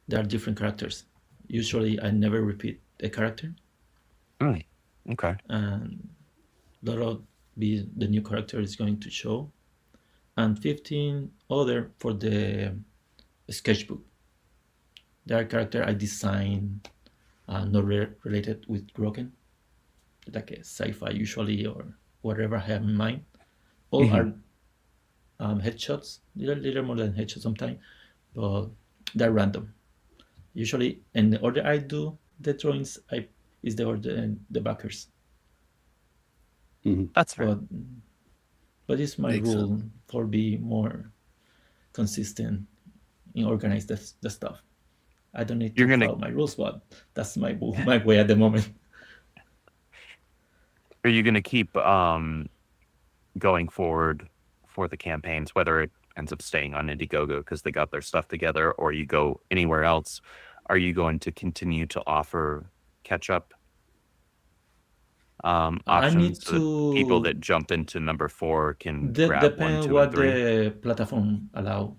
There are different characters. Usually, I never repeat a character, Mm. Okay. and lot of be the new character is going to show, and 15 other for the sketchbook. There are character I designed, not related with Groken, like a sci-fi usually or whatever I have in mind. All Mhm. are headshots, little more than headshots sometimes, but they're random. Usually, and the order I do the drawings, is the order and the backers. Mhm. That's fair. But it's my Makes rule for be more consistent in organize the stuff. I don't need to You're gonna follow my rules, but that's my my way at the moment. Are you gonna keep going forward for the campaigns, whether it ends up staying on Indiegogo because they got their stuff together, or you go anywhere else? Are you going to continue to offer catch up I options need so that people to that jump into number 4 can grab 1, depend 2, and what 3? the platform allow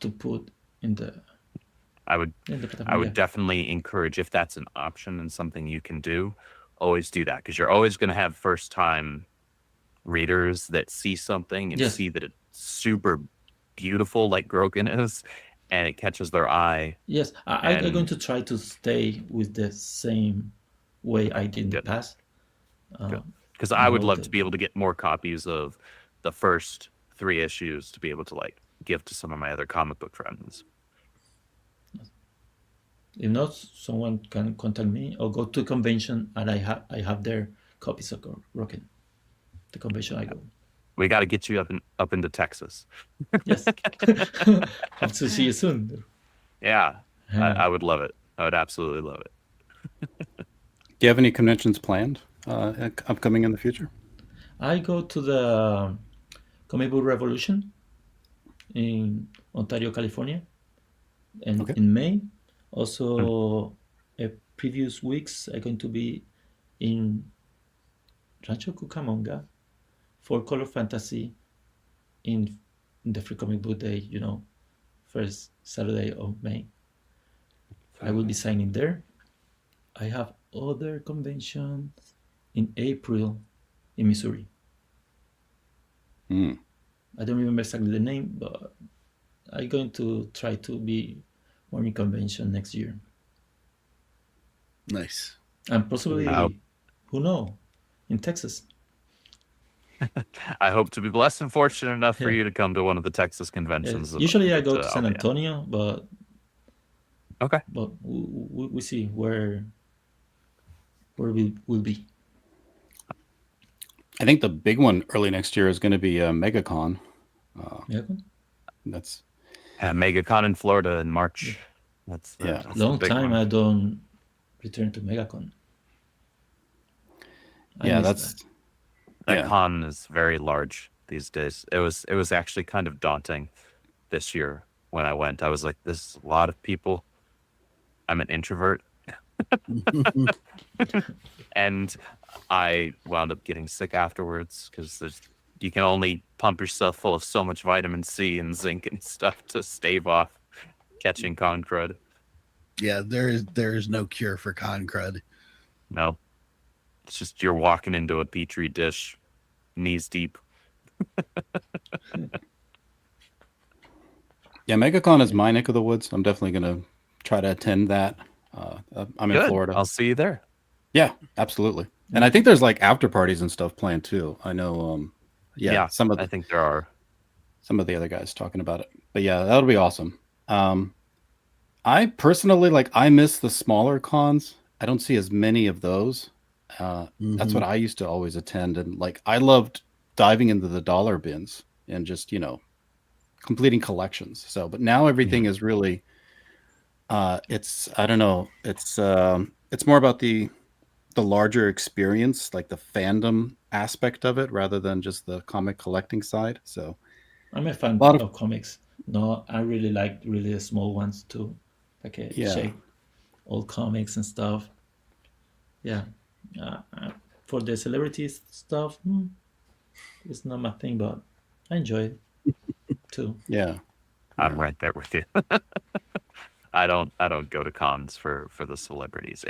to put in the I would platform. Yeah. definitely encourage, if that's an option and something you can do, always do that, because you're always going to have first time readers that see something and Yes. see that it's super beautiful like Groken is, and it catches their eye. Yes, I'm going And to try to stay with the same way I did in the Good. past. Because I would know love that- to be able to get more copies of the first 3 issues to be able to like give to some of my other comic book friends. If not, someone can contact me or go to a convention, and I have their copies of Rocket. The convention I go. We got to get you up into Texas. Yes. Hope to see you soon. Yeah, I would love it. I would absolutely love it. Do you have any conventions planned upcoming in the future? I go to the Comic Book Revolution in Ontario, California, and Okay. in May. Also, previous weeks I'm going to be in Rancho Cucamonga for Color Fantasy in the Free Comic Book Day, first Saturday of May. I will be signing there. I have other conventions in April in Missouri. Mm. I don't remember exactly the name, but I'm going to try to be more in convention next year. Nice. And possibly, I hope- who knows, in Texas. I hope to be blessed and fortunate enough for Yeah. you to come to one of the Texas conventions. Yes. Usually I Get go to San Albany. Antonio, but Okay. we see where we will be. I think the big one early next year is going to be MegaCon. That's MegaCon in Florida in March. That's the Long big time one. I don't return to MegaCon. I yeah, miss that's that. That yeah. con is very large these days. It was actually kind of daunting this year when I went. I was like, this is a lot of people. I'm an introvert. And I wound up getting sick afterwards because you can only pump yourself full of so much vitamin C and zinc and stuff to stave off catching con crud. Yeah, there is no cure for con crud. No. It's just you're walking into a petri dish, knees deep. Yeah, MegaCon is my neck of the woods. I'm definitely going to try to attend that. I'm in Good. Florida. I'll see you there. Yeah, absolutely. And I think there's like after parties and stuff planned too. I know. Yeah, some of I think there are. some of the other guys talking about it. But yeah, that'll be awesome. I personally I miss the smaller cons. I don't see as many of those. That's what I used to always attend, and I loved diving into the dollar bins and just completing collections. So, but now everything is really, it's I don't know, it's more about the larger experience, like the fandom aspect of it, rather than just the comic collecting side. So, I'm a fan lot of- of comics. No, I really like really small ones too, like a Yeah. shape, old comics and stuff. Yeah, for the celebrities stuff, it's not my thing, but I enjoy it too. yeah, I'm right there with you. I don't go to cons for the celebrities.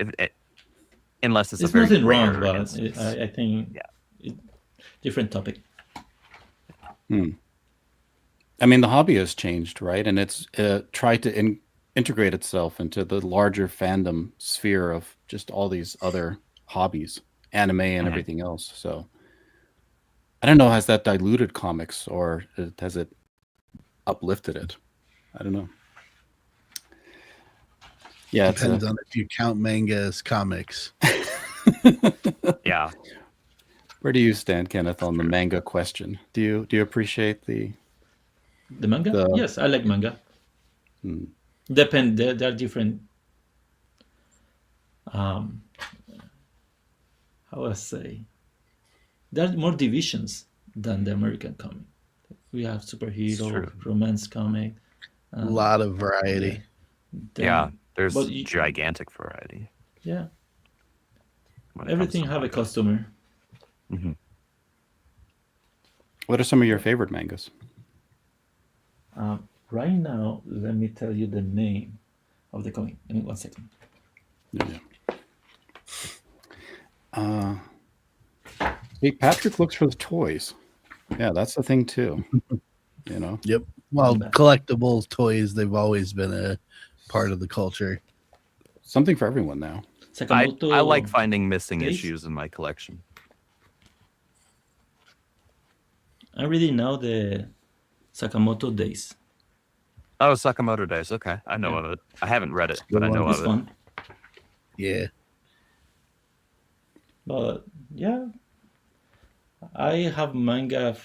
Unless it's a It's very nothing wrong, rare but instance. I think Yeah. different topic. I mean, the hobby has changed, right? And it's tried to integrate itself into the larger fandom sphere of just all these other hobbies, anime and everything else. So I don't know, has that diluted comics or has it uplifted it? I don't know. Yeah, Depends on if you count manga as comics. Yeah. Where do you stand, Kenneth, on the manga question? Do you appreciate the manga? Yes, I like manga. Depend. There are different. How I say, there are more divisions than the American comic. We have superhero, true. romance comic. A lot of variety. Yeah, there's but gigantic variety. Yeah, when it comes everything to have a manga. customer. What are some of your favorite mangas? Right now, let me tell you the name of the comic. Give me 1 second. Yeah. Hey, Patrick looks for the toys. Yeah, that's the thing too. You know. Yep. Well, collectible toys, they've always been a part of the culture. Something for everyone now. I Sakamoto like finding missing Days? issues in my collection. I'm reading now the Sakamoto Days. Oh, Sakamoto Days. Okay, I know of it. I haven't read it, but I know It's of it. fun. Yeah. But yeah, I have manga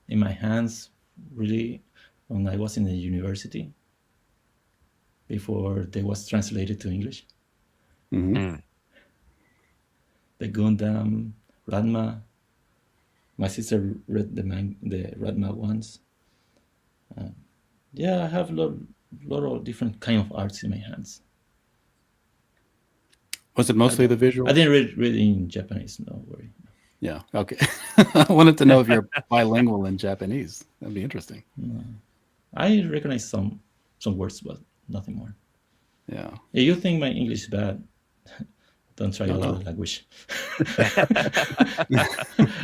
in my hands really when I was in the university before they was translated to English. Mhm. The Gundam, Ranma. My sister read the Ranma ones. Yeah, I have a lot of different kind of arts in my hands. Was it mostly the visuals? I didn't read in Japanese. No worry. Yeah. Okay. I wanted to know if you're bilingual in Japanese. That'd be interesting. I recognize some words, but nothing more. Yeah. If you think my English is bad, don't try another language.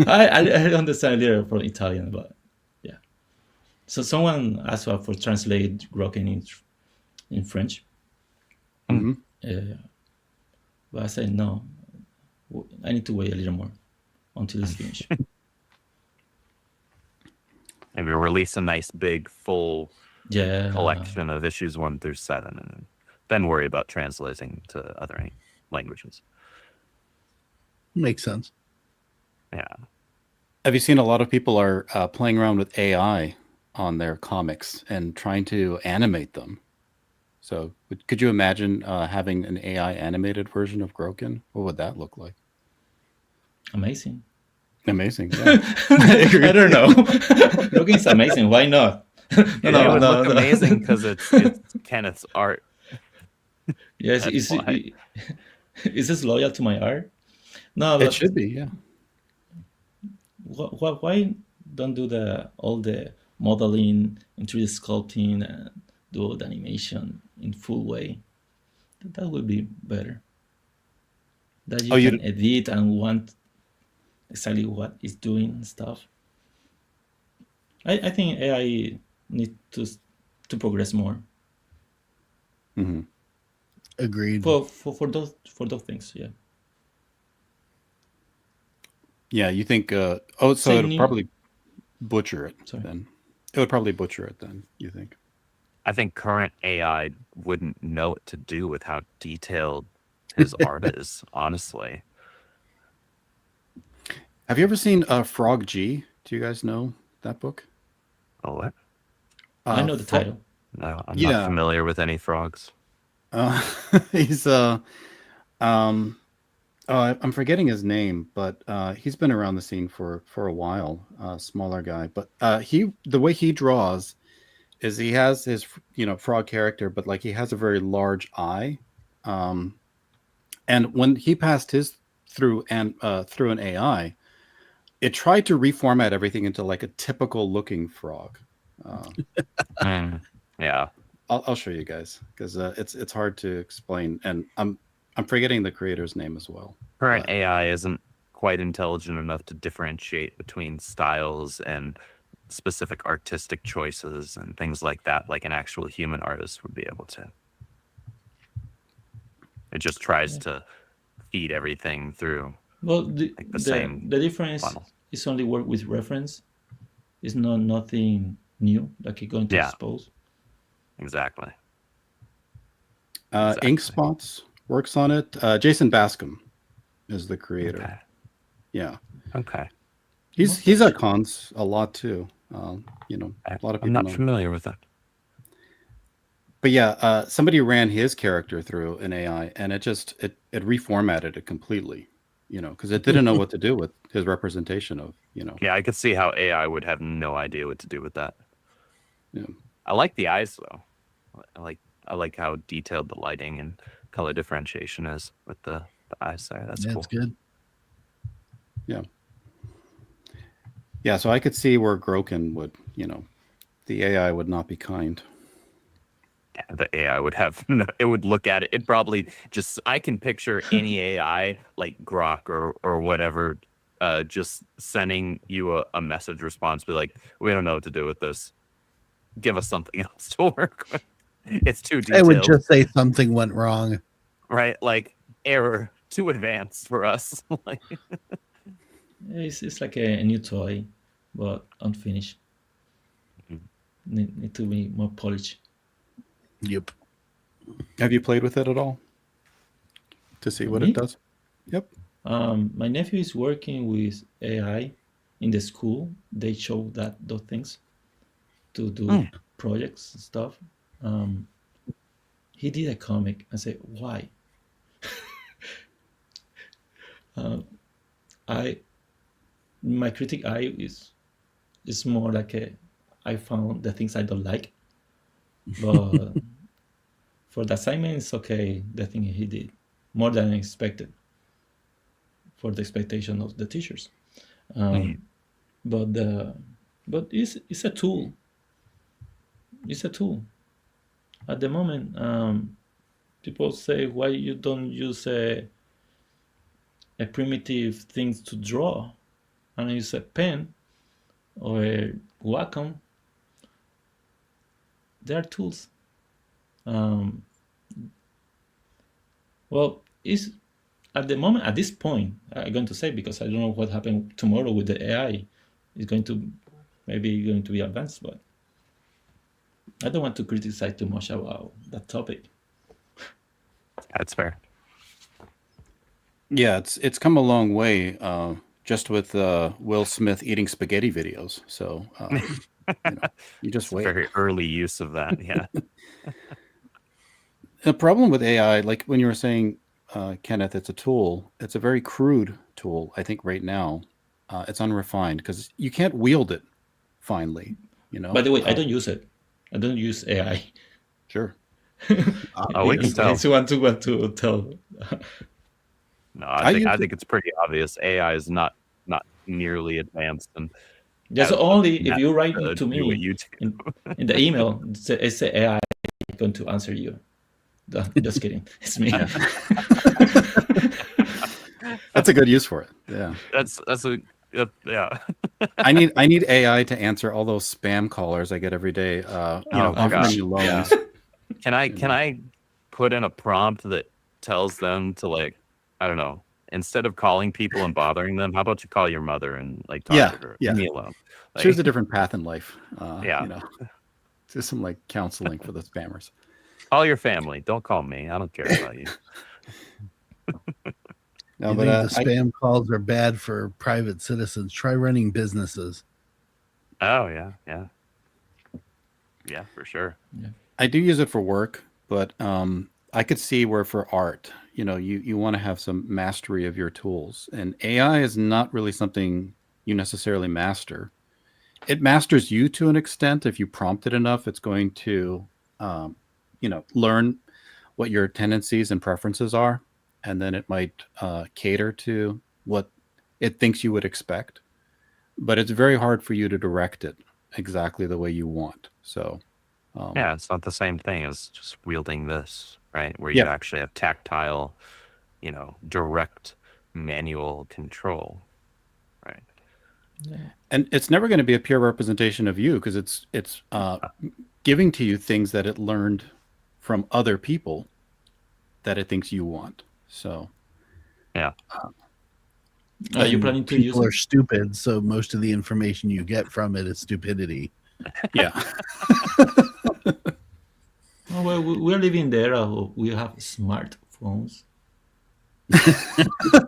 I understand a little from Italian, but yeah. So someone asked for translate Groken in French. Mhm. But I said no. I need to wait a little more until it's finished. Maybe release a nice big full Yeah. collection of issues 1 through 7, and then worry about translating to other languages. Makes sense. Yeah. Have you seen a lot of people are playing around with AI on their comics and trying to animate them? So could you imagine having an AI animated version of Groken? What would that look like? Amazing. Amazing. Yeah. I don't know. Groken's amazing. Why not? It would look amazing because it's Kenneth's art. Yes, That's why. is this loyal to my art? No, It but should be, yeah. why don't do all the modeling and 3D sculpting and do all the animation in full way? That would be better. That you can edit and want exactly what it's doing and stuff. I think AI need to progress more Mm-hmm. Agreed. for those things. Yeah. Yeah, you think so it'll probably butcher it then. It would probably butcher it then, you think? I think current AI wouldn't know what to do with how detailed his art is, honestly. Have you ever seen Frog G? Do you guys know that book? Oh, what? I know the title. No, I'm not familiar with any frogs. He's I'm forgetting his name, but he's been around the scene for a while. Smaller guy, but the way he draws is he has his frog character, but like he has a very large eye, and when he passed his through an AI, it tried to reformat everything into like a typical looking frog. Yeah, I'll show you guys because it's hard to explain, and I'm forgetting the creator's name as well. Current AI isn't quite intelligent enough to differentiate between styles and specific artistic choices and things like that, like an actual human artist would be able to. It just tries Yeah. to feed everything through Well, the like the the, same the difference funnel. is only work with reference. It's not nothing new like you're going to Yeah. expose. Exactly. Ink Spots works on it. Jason Bascom is the creator. Okay. Yeah, Okay. he's at cons a lot too. You know, a lot of I'm people not know. familiar with that. But yeah, somebody ran his character through an AI, and it reformatted it completely. You know, because it didn't know what to do with his representation of. You know, Yeah, I could see how AI would have no idea what to do with that. yeah. I like the eyes though. I like how detailed the lighting and color differentiation is with the eyes there. That's cool. That's good. Yeah, so I could see where Groken would, you know, the AI would not be kind. Yeah, the AI would have it would look at it. It probably just I can picture any AI like Grok or whatever just sending you a message response, be like, we don't know what to do with this. Give us something else to work with. It's too I detailed. would just say something went wrong. Right? Like error too advanced for us. Like, It's like a new toy, but unfinished. Mhm. Need to be more polished. Yep. Have you played with it at all to see what Me? it does? Yep. My nephew is working with AI in the school. They show those things to do projects and stuff. He did a comic. I said, why? My critic eye is more like I found the things I don't like, but for the assignment, it's okay. The thing he did more than I expected for the expectation of the teachers. But it's a tool. It's a tool. At the moment, people say, why you don't use a primitive things to draw and use a pen or a Wacom. They are tools. Well, is at the moment, at this point, I'm going to say, because I don't know what happened tomorrow with the AI. It's going to be advanced, but I don't want to criticize too much about that topic. that's fair. Yeah, it's come a long way just with Will Smith eating spaghetti videos. So you just It's a wait. very early use of that. Yeah. The problem with AI, like when you were saying, Kenneth, it's a tool. It's a very crude tool. I think right now, it's unrefined because you can't wield it finely. You know. By the way, I don't use it. I don't use AI. Sure. Oh, we can tell. It's want to tell. No, I I think it's pretty obvious. AI is not nearly advanced, and Just have only that if you write to to do what me you do. in the email, it's the AI going to answer you. Just kidding. It's me. That's a good use for it. Yeah. That's a yeah. I need AI to answer all those spam callers I get every day. Offering gosh. me loans. Can I put in a prompt that tells them to, like, I don't know, instead of calling people and bothering them, how about you call your mother and like talk to her? Yeah. Leave me alone. Like, Choose a different path in life. Yeah. You know, just some like counseling for the spammers. call your family. Don't call me. I don't care about you. No, You but think the spam calls are bad for private citizens? Try running businesses. Oh yeah, for sure. I do use it for work, but I could see where for art, you know, you want to have some mastery of your tools, and AI is not really something you necessarily master. It masters you to an extent. If you prompt it enough, it's going to, learn what your tendencies and preferences are, and then it might cater to what it thinks you would expect. But it's very hard for you to direct it exactly the way you want. So, Yeah, it's not the same thing as just wielding this, right? Where you Yeah. actually have tactile, direct manual control, right? And it's never going to be a pure representation of you because it's giving to you things that it learned from other people that it thinks you want. So Yeah. Are you And planning to use people are it? stupid, so most of the information you get from it is stupidity. yeah, Oh, well, we're living in the era of we have smartphones.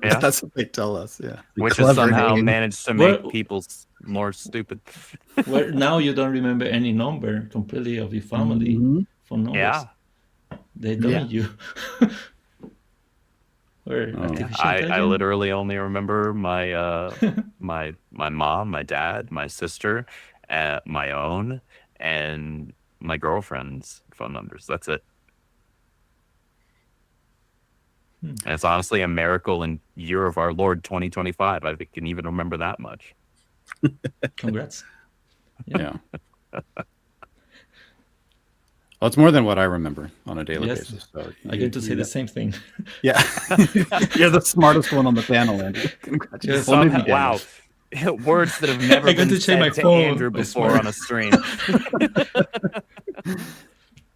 Yeah. that's what they tell us. Yeah, The Which has clever somehow name. managed to make Well- people more stupid. Where now you don't remember any number completely of your family Mhm. phone numbers. Yeah. They don't Yeah. you. Or Oh. artificial I intelligence. literally only remember my my mom, my dad, my sister, my own, and my girlfriend's phone numbers. That's it. Hmm. And it's honestly a miracle in year of our Lord 2025. I can even remember that much. Congrats. yeah. Well, it's more than what I remember on a daily Yes. basis. So I'm going to say the same thing. Yeah, you're the smartest one on the panel, Andy. Congratulations. Yes. Well, maybe Somehow, Daniel. wow. Words that have never I'm going been to change my said to phone. Andrew I before swear. on a stream.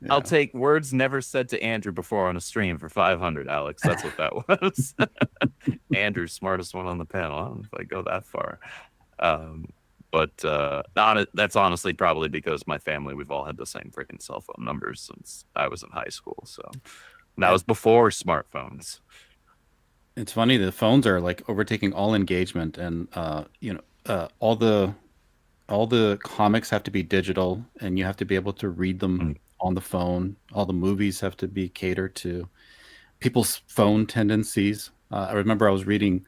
Yeah. I'll take words never said to Andrew before on a stream for 500, Alex. That's what that was. Andrew's smartest one on the panel. I don't know if I go that far. But that's honestly probably because my family, we've all had the same freaking cell phone numbers since I was in high school. So that was before smartphones. It's funny, the phones are like overtaking all engagement, and all the comics have to be digital, and you have to be able to read them on the phone. All the movies have to be catered to people's phone tendencies. I remember I was reading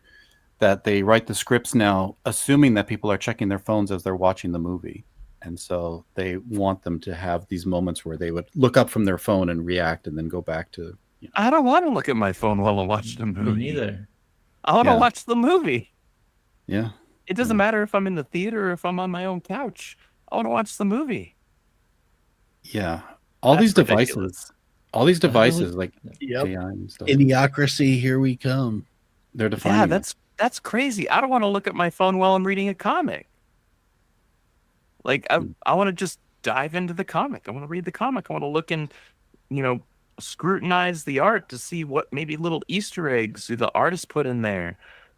that they write the scripts now assuming that people are checking their phones as they're watching the movie, and so they want them to have these moments where they would look up from their phone and react and then go back to I don't want to look at my phone while I watch the Me movie. neither. I want to Yeah. watch the movie. yeah. It doesn't matter if I'm in the theater or if I'm on my own couch. I want to watch the movie. Yeah, all That's these devices, ridiculous. all these I would- devices like Yep. AI and stuff, Idiocracy, here we come. they're defining. Yeah, that's crazy. I don't want to look at my phone while I'm reading a comic. Like I want to just dive into the comic. I want to read the comic. I want to look and scrutinize the art to see what maybe little Easter eggs the artist put in there,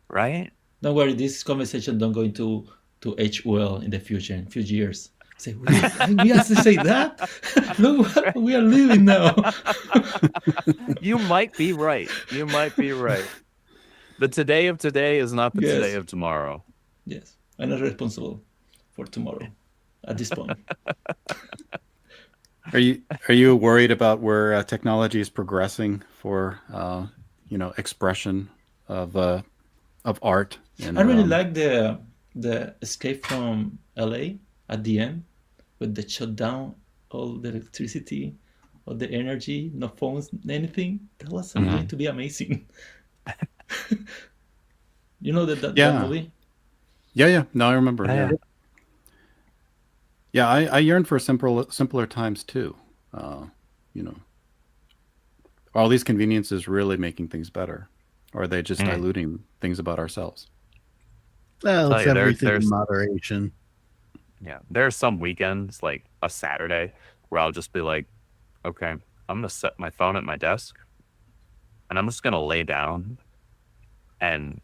right? Don't worry, this conversation don't going to age well in the future, in a few years. Say, we have to say that? Look what we are living now. You might be right. You might be right. The today of today is not the Yes. today of tomorrow. Yes, I'm not responsible for tomorrow at this point. Are you worried about where technology is progressing for expression of art? And, I really like the escape from LA at the end, with the shutdown, all the electricity, all the energy, no phones, anything. That was going to be amazing. You know that Yeah. movie? Yeah. No, I remember. Yeah. Yeah, I yearn for simpler times too. Are all these conveniences really making things better, or are they just diluting things about ourselves? Well, Tell it's you, everything there's- in moderation. Yeah, there are some weekends, like a Saturday, where I'll just be like, okay, I'm gonna set my phone at my desk, and I'm just gonna lay down and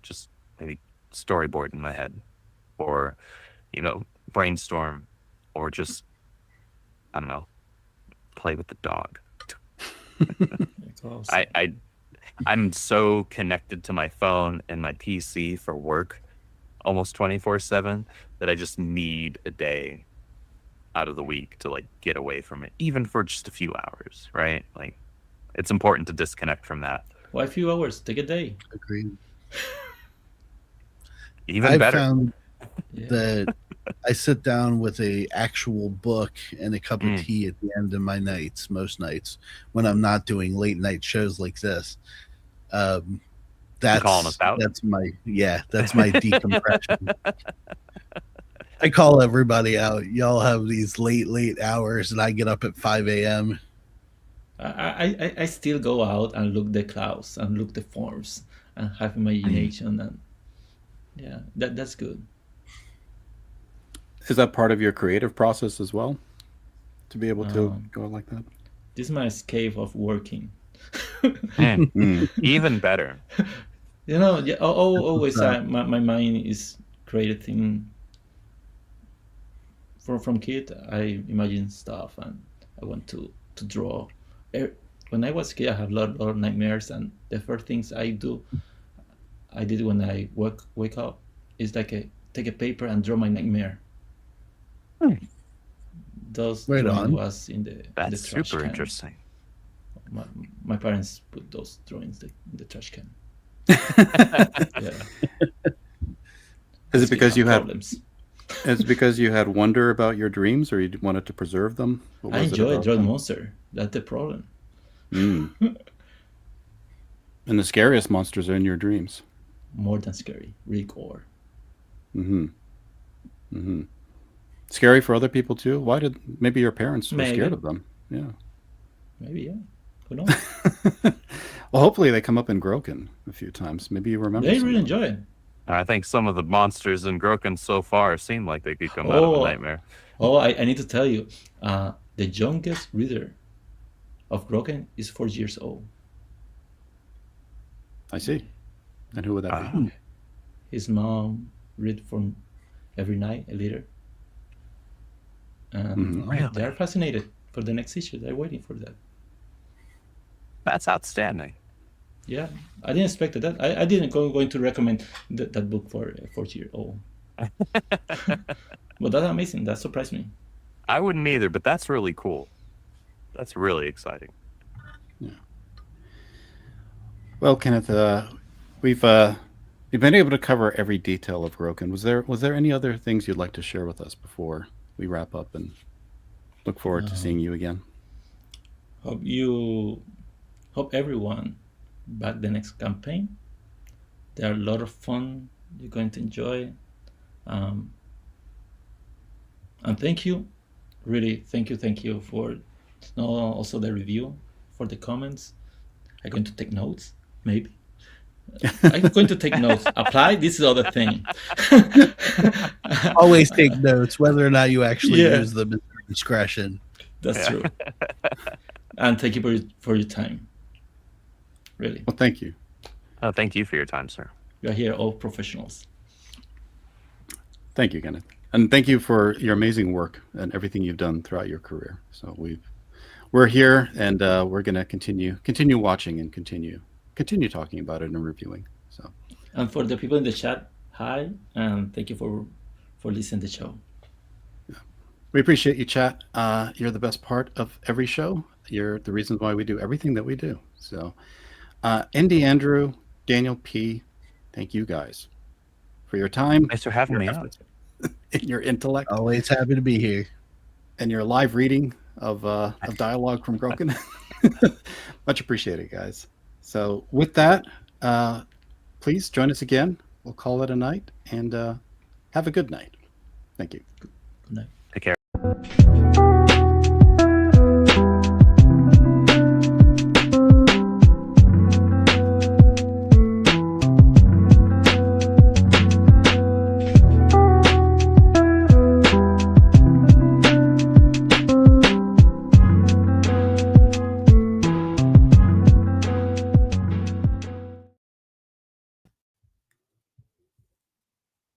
just maybe storyboard in my head, or brainstorm, or just I don't know, play with the dog. Because I'm so connected to my phone and my PC for work almost 24/7 that I just need a day out of the week to like get away from it, even for just a few hours, right? Like it's important to disconnect from that. why a few hours? Take a day. Agreed. Even I've better. found Yeah. that I sit down with a actual book and a cup of tea at the end of my nights, most nights, when I'm not doing late night shows like this. That's calling us out? That's my decompression. I call everybody out. Y'all have these late hours, and I get up at 5 a.m. I still go out and look the clouds and look the forms and have imagination, and yeah, that's good. Is that part of your creative process as well? To be able to Um, go like that? this is my escape of working. Mm, Mm. even better. You know, yeah, always up. my mind is created thing. From kid, I imagine stuff and I want to draw. When I was a kid, I have a lot of nightmares, and the first things I did when I wake up, is like take a paper and draw my nightmare. Hmm. Those Right drawings on. was in the That's trash super can. interesting. My parents put those drawings in the trash can. Yeah, Is it because you had problems. is it because you had wonder about your dreams, or you wanted to preserve them? What I was it enjoy about drawing them? monster. That's the problem. Mm. And the scariest monsters are in your dreams. More than scary, really gore. Mm-hmm. Mm-hmm. Scary for other people too. Why did maybe your parents were scared Maybe, of them? Yeah. maybe, yeah. Who knows? Well, hopefully they come up in Groken a few times. Maybe you remember They some really of them. enjoy it. I think some of the monsters in Groken so far seem like they could come out of a Oh, nightmare. I need to tell you, the youngest reader of Groken is 4 years old. I see. And who would that be? Ah, His mom read from every night a letter, and Mhm. really? they are fascinated for the next issue. They're waiting for that. That's outstanding. Yeah, I didn't expect that. I didn't going to recommend that book for a 4 year old. But that's amazing. That surprised me. I wouldn't either, but that's really cool. That's really exciting. Well, Kenneth, we've been able to cover every detail of Groken. Was there any other things you'd like to share with us before we wrap up and look forward to seeing you again? Hope everyone back the next campaign. They are a lot of fun. You're going to enjoy. And thank you, really, thank you for also the review, for the comments. I'm going to take notes, maybe. I'm going to take notes. Apply, this is the other thing. Always take notes, whether or not you actually Yeah. use them at your discretion. That's true. And thank you for your time. Really, Well, thank you. Thank you for your time, sir. you are here all professionals. Thank you, Kenneth. And thank you for your amazing work and everything you've done throughout your career. So we're here, and we're going to continue watching and continue talking about it and reviewing. So And for the people in the chat, hi, and thank you for listening to the show. we appreciate you, chat. You're the best part of every show. You're the reason why we do everything that we do. So Indy, Andrew, Daniel P, thank you guys for your time, Thanks for having your me on. efforts, and your intellect, Always happy to be here. and your live reading of dialogue from Groken. Much appreciated, guys. So with that, please join us again. We'll call it a night, and have a good night. Thank you. Good night. Take care.